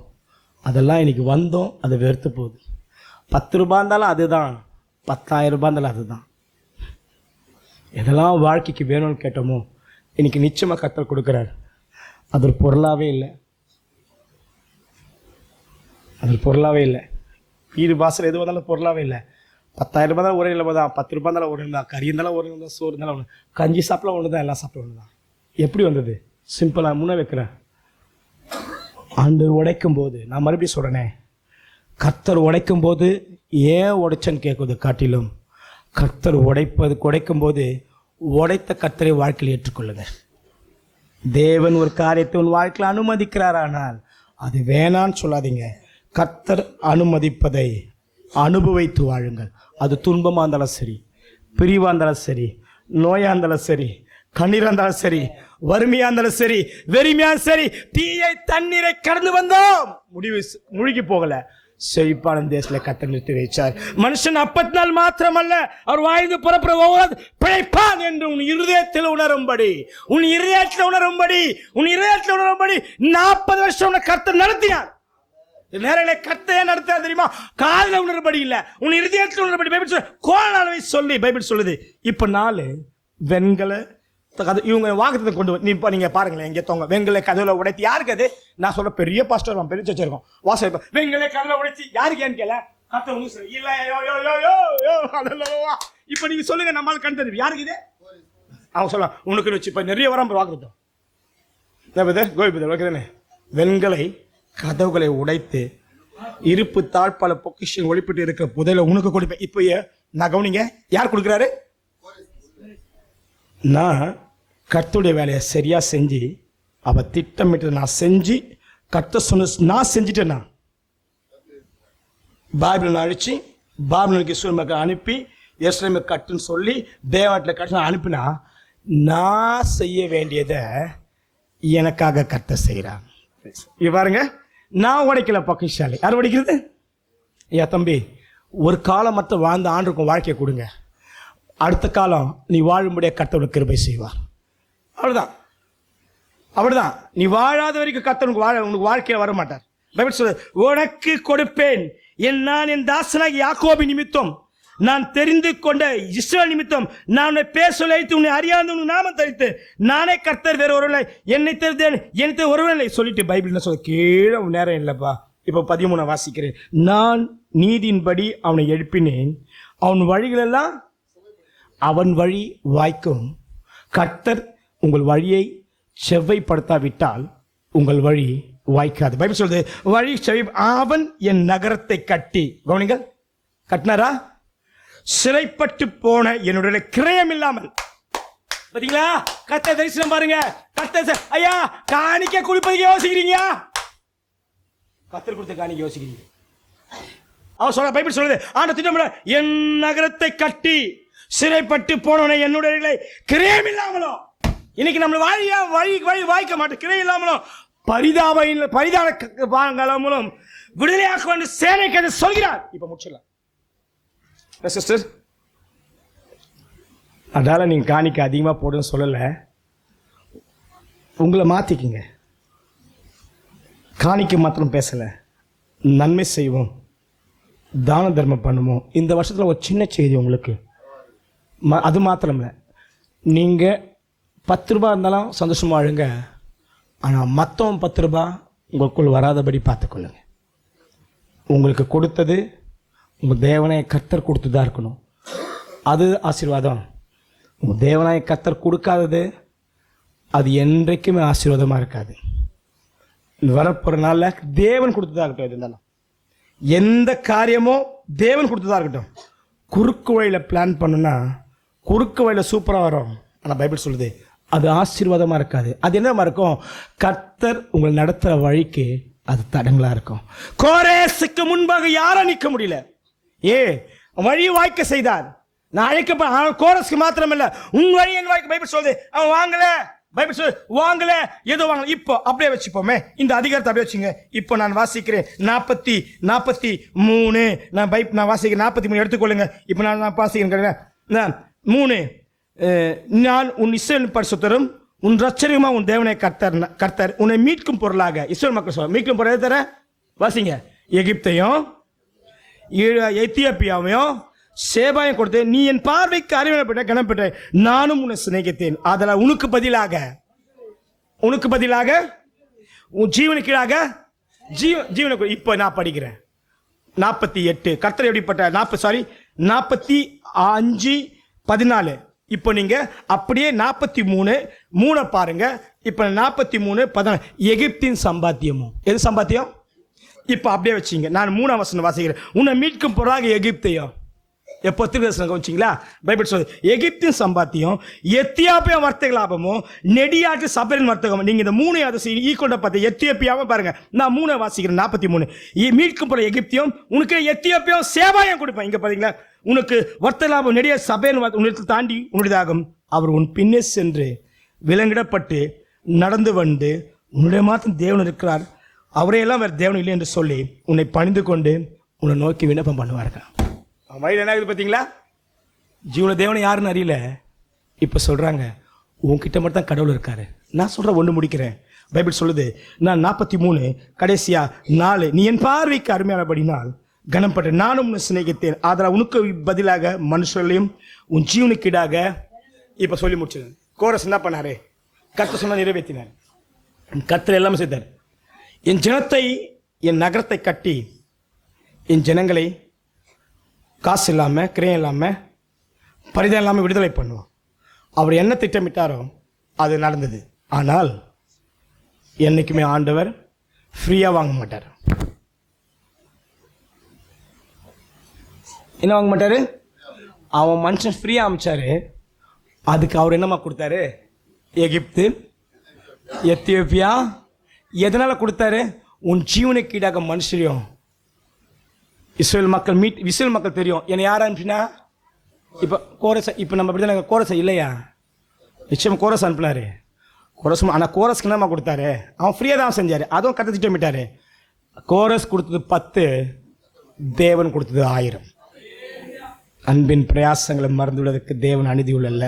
அதெல்லாம் இன்னைக்கு வந்தோம். அதை வெறுத்து போகுது. 10 ரூபா இருந்தாலும் அதுதான், 10,000 ரூபாய் இருந்தாலும் அதுதான். எதெல்லாம் வாழ்க்கைக்கு வேணும்னு கேட்டோமோ இன்னைக்கு நிச்சயமாக கர்த்தர் கொடுக்குறாரு. அது ஒரு பொருளாகவே இல்லை, அது ஒரு பொருளாகவே இல்லை. வீடு வாசல் எது வந்தாலும் பொருளாகவே இல்லை. 10,000 ரூபாய் தான் ஒரே இல்லை தான், 10 ரூபாய் இருந்தாலும் ஒன்று தான், கறி இருந்தாலும் ஒன்று தான், சோறு இருந்தாலும் ஒன்று, கஞ்சி சாப்பிட ஒன்று தான், எல்லாம் சாப்பிட ஒன்று தான். எப்படி வந்தது? சிம்பிளாக முன்னே வைக்கிறேன். ஆண்டு உடைக்கும் போது, நான் மறுபடியும் சொல்கிறேனே, கர்த்தர் உடைக்கும் போது ஏன் உடைச்சன்னு கேட்குது காட்டிலும், கர்த்தர் உடைக்கும் போது உடைத்த கர்த்தரை வாழ்க்கையில் ஏற்றுக்கொள்ளுங்க. தேவன் ஒரு காரியத்தை உன் வாழ்க்கையில் அனுமதிக்கிறாரானால் அது வேணான்னு சொல்லாதீங்க. கர்த்தர் அனுமதிப்பதை அனுபவித்து வாழுங்கள். அது துன்பமாக இருந்தாலும் சரி, பிரிவாக இருந்தாலும் சரி, நோயாக இருந்தாலும் சரி, கண்ணீராக இருந்தாலும் சரி, வறுமையா இருந்தாலும் சரி, வெறுமையா சரி, தீயை தண்ணீரை கடந்து வந்தோம், முழுகி போகல. செழிப்பான தேசத்துல கர்த்தர் நிறுத்தி வைச்சார். மனுஷன் 40 நாள் மாத்திரமல்ல, அவர் வாழ்ந்து புறப்பட போவது பிழைப்பான் என்று உன் இருதயத்தில் உணரும்படி, உன் இருதயத்தில் உணரும்படி, உன் இருதயத்தில் உணரும்படி 40 வருஷம் உன்னை கர்த்தர் நடத்தினார். நேரங்களை கர்த்தரே நடத்த தெரியுமா? காதுல உணர்படி இல்ல, உன் இருதயத்தில் உணர்படி. பைபிள் சொல்ல கோணாளவை சொல்லி பைபிள் சொல்லுது. இப்ப 4 வெண்கல இவங்க வாக்குத்தத்தை கொண்டு இப்ப நீங்க பாருங்களேன், எங்க தோங்க வெண்கல கதவுல உடைத்து யாருக்கு அது? நான் சொல்ற பெரிய பாஸ்டர், பெரிய சர்ச்சை இருக்கும், வாசல் வெண்கல கதவுல உடைச்சி யாருக்கு ஏன்னு கேள கர்த்தர் இல்ல. இப்ப நீங்க சொல்லுங்க, நம்மளால கண் தெரியும் யாருக்கு இது? அவங்க சொல்ல உனக்கு வச்சு இப்ப நிறைய வரம் வாக்குத்தம். வெண்கலை கதவுகளை உடைத்து இருப்பு தாழ்பால பொக்கிஷன் ஒளிப்பிட்டு இருக்கிற புதையில உனக்கு கொடுப்பேன். இப்ப நான் கவனிங்க, யார் கொடுக்கிறாரு? நான் கர்த்தருடைய வேலையை சரியா செஞ்சு, அவ திட்டமிட்டு நான் செஞ்சு, கர்த்தர் சொன்ன நான் செஞ்சுட்டேன்னா பைபிள் அழிச்சு பாபிலோனுக்கு இஸ்ரவேல் மக்களை அனுப்பி எருசலேமை கட்டுன்னு சொல்லி தேவாட்டில் கட்டு அனுப்பினா, நான் செய்ய வேண்டியதை எனக்காக கர்த்தர் செய்கிறான். பாருங்க, நான் உடைக்கல பொக்கிஷாலி, யார் உடைக்கிறது? ஐயா தம்பி, ஒரு காலம் மட்டும் வாழ்ந்த ஆண்டுக்கும் வாழ்க்கையை கொடுங்க, அடுத்த காலம் நீ வாழும்படிய கர்த்தர் கிருபை செய்வார். அவ்வளவுதான், அப்படிதான். நீ வாழாத வரைக்கும் கர்த்தர் உனக்கு வாழ்க்கையில வர மாட்டார். பைபிள் சொல்லுது, உனக்கு கொடுப்பேன் நான் என் தாசனாகி யாக்கோபு நிமித்தம், நான் தெரிந்து கொண்ட இஸ்ரவேல் நிமித்தம் நான் உன்னை பேர் சொல்லி அழைத்து உன்னை அறியாத உனக்கு நாமம் தரித்து நானே கர்த்தர், வேற ஒருவனை என்னை தெரிந்தேன், என்னை ஒருவனை சொல்லிட்டு பைபிள் சொல்ல கீழே நேரம் இல்லப்பா. இப்போ 13 வாசிக்கிறேன். நான் நீதியின்படி அவனை எழுப்பினேன், அவன் வழிகளெல்லாம் அவன் வழி வாய்க்கும். கர்த்தர் உங்கள் வழியை செவ்வைப்படுத்தாவிட்டால் உங்கள் வழி வாய்க்காது. பைபிள் சொல்லுது, வழி செவ்வை. அவன் என் நகரத்தை கட்டி, கவனிங்கள், கட்டினாரா? சிறைப்பட்டு போன என்னுடைய கிரயம் இல்லாமல். பாத்தீங்களா? கர்த்தர் தரிசனம் பாருங்க. கர்த்தர் ஐயா காணிக்க குடிப்பதுக்கு யோசிக்கிறீங்க, கர்த்தர் கொடுத்த காணிக்க யோசிக்கிறீங்க. அவன் சொல்ல பைபிள் சொல்லுது, ஆனா திட்டம் என் நகரத்தை கட்டி சிறைப்பட்டு போனவனை என்னுடைய கிரயம் இல்லாமலோ. இன்னைக்கு நம்ம வழி வாய்க்க மாட்டோம், கிரயம் இல்லாமலும் பரிதானங்களும் விடுதலையாக்க வேண்டும் சேனைக்கு அதை சொல்கிறார். இப்ப முடிச்சிடலாம் சிஸ்டர். அதனால நீங்க காணிக்க அதிகமா போடுன்னு சொல்லல, உங்களை மாத்திக்கிங்க. காணிக்க மாத்திரம் பேசல, நன்மை செய்வோம், தான தர்மம் பண்ணுவோம். இந்த வருஷத்துல ஒரு சின்ன செய்தி உங்களுக்கு, அது மாத்திரம் இல்லை, நீங்கள் 10 ரூபா இருந்தாலும் சந்தோஷமாக அழுங்க, ஆனால் மற்றவன் 10 ரூபா உங்களுக்குள் வராதபடி பார்த்துக்கொள்ளுங்க. உங்களுக்கு கொடுத்தது உங்கள் தேவனாய கர்த்தர் கொடுத்துதான் இருக்கணும், அது ஆசீர்வாதம். உங்கள் தேவனாய கர்த்தர் கொடுக்காதது அது என்றைக்குமே ஆசீர்வாதமாக இருக்காது. வரப்போகிற நாளில் தேவன் கொடுத்துதான் இருக்கட்டும். எது இருந்தாலும் எந்த காரியமோ தேவன் கொடுத்துதான் இருக்கட்டும். குறுக்கு வழியில் பிளான் பண்ணுன்னா குறுக்கு வழியில் சூப்பராக வரும், ஆனால் பைபிள் சொல்லுது அது ஆசீர்வாதமாக இருக்காது. அது என்னமா இருக்கும்? கர்த்தர் உங்களை நடத்துகிற வழிக்கு அது தடங்களாக இருக்கும். கோரேசுக்கு முன்பாக யாரும் நிற்க முடியல, வழி வாய்க்க செய்தார். நான் அழைக்க கோரஸ்க்கு மாத்திரமல்ல, உன் வழி என் வாய்க்க பைபிள் சொல்லுது. அவன் வாங்கல, பைபிள் சொல்லு வாங்கல, ஏதோ வாங்கல. இப்போ அப்படியே வச்சுப்போமே, இந்த அதிகாரத்தை அப்படியே வச்சுங்க. இப்போ நான் வாசிக்கிறேன் 43. நான் வாசிக்கிறேன் 43 எடுத்துக்கொள்ளுங்க. இப்போ நான் வாசிக்கிறேன் 3. நான் உன் இஸ்ரவேல் பரிசுத்தரும் உன் ரட்சகருமா உன் தேவனை கர்த்தர் உன்னை மீட்கும் பொருளாக. இஸ்ரவேல் மக்கள் சொல்ல மீட்கும் பொருளாக தர வாசிங்க. எகிப்தையும் எத்தியோப்பியாவையும் சேபாயம் கொடுத்து நீ என் பார்வைக்கு அறிவிக்கப்பட்ட கனப்பட்ட நானும் உன்னை சிநேகித்தேன். அதில் உனக்கு பதிலாக உன் ஜீவனுக்கு கீழாக ஜீவனுக்கு. இப்போ நான் படிக்கிறேன் 48. கர்த்தர் எப்படிப்பட்ட 45:14. இப்போ நீங்க அப்படியே 43:3 பாருங்க. இப்போ 43:14 எகிப்தின் சம்பாத்தியமும். எது சம்பாத்தியம்? இப்போ அப்படியே வச்சிங்க. நான் 3ஆம் வசனம் வாசிக்கிறேன். உன்னை மீட்கும் பொருளாக எகிப்தையும். எப்போ திருதர்சனம் கவனிச்சிங்களா? பைபிள் சொல்லுது எகிப்தின் சம்பாத்தியம், எத்தியோப்பியா வர்த்தக லாபமும், நெடியாட்டு சபரின் வர்த்தகம். நீங்க இந்த 3 அதை ஈக்குவல் பார்த்து எத்தியோப்பியாவை பாருங்க. நான் 3 வாசிக்கிறேன் 43. மீட்கும் பொருள் எகிப்தியம், உனக்கு எத்தியோப்பியாவும் சேவாயம் கொடுப்பேன். இங்க பாத்தீங்களா, உனக்கு வர்த்தக லாபம் நெடிய சபையின் உன்னிடத்தில் தாண்டி உன்னுடையதாகும். அவர் உன் பின்னே சென்று விலங்கிடப்பட்டு நடந்து வந்து உன்னுடைய மாத்திரம் தேவன் இருக்கிறார், அவரையெல்லாம் வேறு தேவன் இல்லை என்று சொல்லி உன்னை பணிந்து கொண்டு உன்னை நோக்கி விண்ணப்பம் பண்ணுவார்கள். வழியில் என்ன ஆகுது பார்த்தீங்களா? ஜீவன தேவனை யாருன்னு அறியல. இப்போ சொல்கிறாங்க உன்கிட்ட மட்டும் தான் கடவுள் இருக்காரு. நான் சொல்கிறேன், ஒன்று முடிக்கிறேன். பைபிள் சொல்லுது, நான் 43 கடைசியா 4, நீ என் பார்வைக்கு அருமையானபடினால் கனப்பட்ட நானும் உன்னை சிநேகித்தேன், அதில் உனக்கு பதிலாக மனுஷர்களையும் உன் ஜீவனுக்கீடாக. இப்போ சொல்லி முடிச்சது. கோரஸ் என்ன பண்ணாரு? கர்த்தர் சொன்ன நிறைவேற்றினார். கர்த்தர் எல்லாமே செய்தார். என் ஜனத்தை, என் நகரத்தை கட்டி என் ஜனங்களை காசு இல்லாமல், கிரயம் இல்லாமல், பரிதாபம் இல்லாமல் விடுதலை பண்ணுவோம். அவர் என்ன திட்டமிட்டாரோ அது நடந்தது. ஆனால் என்றைக்குமே ஆண்டவர் ஃப்ரீயாக வாங்க மாட்டார். என்ன வாங்க மாட்டார்? அவன் மனுஷன் ஃப்ரீயாக அமைச்சாரு, அதுக்கு அவர் என்னம்மா கொடுத்தாரு? எகிப்து, எத்தியோப்பியா. எதனால் கொடுத்தாரு? உன் ஜீவனுக்கு ஈடாக மனுஷரையும். இஸ்ரேல் மக்கள் தெரியும் என்னை யார் அனுப்பினா. இப்போ கோரஸ், இப்போ நம்ம இப்படி தான் கோரஸ் இல்லையா? நிச்சயம் கோரஸ் அனுப்பினாரு. கோரஸ், ஆனால் கோரஸ்க்கு என்னம்மா கொடுத்தாரு? அவன் ஃப்ரீயாக தான் செஞ்சார். அதுவும் கற்று திட்டமிட்டார். கோரஸ் கொடுத்தது 10, தேவன் கொடுத்தது 1000. அன்பின் பிரயாசங்களை மறந்துவிடுவதற்கு தேவன் அநீதியுள்ள.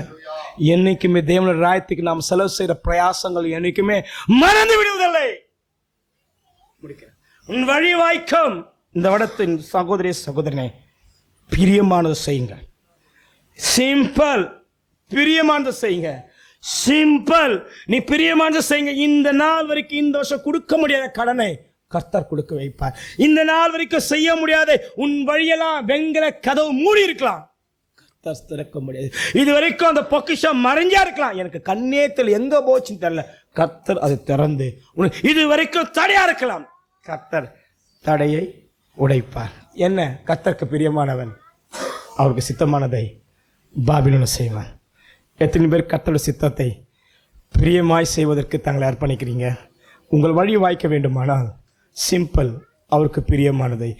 என்னைக்குமே தேவனுடைய ராயத்துக்கு நாம் செலவு செய்கிற பிரயாசங்கள் என்னைக்குமே மறந்து விடுவதில்லை. உன் வழி வாய்க்கும். இந்த வடத்தின் சகோதரி சகோதரனை பிரியமானது செய்யுங்க. சிம்பிள். பிரியமானது செய்யுங்க. சிம்பிள். நீ பிரியமானது செய்யுங்க. இந்த நாள் வரைக்கும், இந்த வருஷம் கொடுக்க முடியாத கடனை கர்த்தர் கொடுக்க வைப்பார். இந்த நாள் வரைக்கும் செய்ய முடியாத உன் வழியெல்லாம் வெங்கல கதவு மூடி இருக்கலாம், கர்த்தர் திறக்க முடியாது. இது வரைக்கும் அந்த பொக்கிஷம் மறைஞ்சா இருக்கலாம், எனக்கு கண்ணேத்தில் எங்க போச்சுன்னு தெரியல, கர்த்தர் அதை திறந்து இது வரைக்கும் தடையா இருக்கலாம், கர்த்தர் தடையை உடைப்பார். என்ன? கர்த்தருக்கு பிரியமானவன் அவருக்கு சித்தமானதை பாபிலோன் செய்வான். எத்தனை பேர் கர்த்தருடைய சித்தத்தை பிரியமாய் செய்வதற்கு தங்களை அர்ப்பணிக்கிறீங்க? உங்கள் வழி வாய்க்க வேண்டுமானால் சிம்பிள், அவருக்கு பிரியமானதை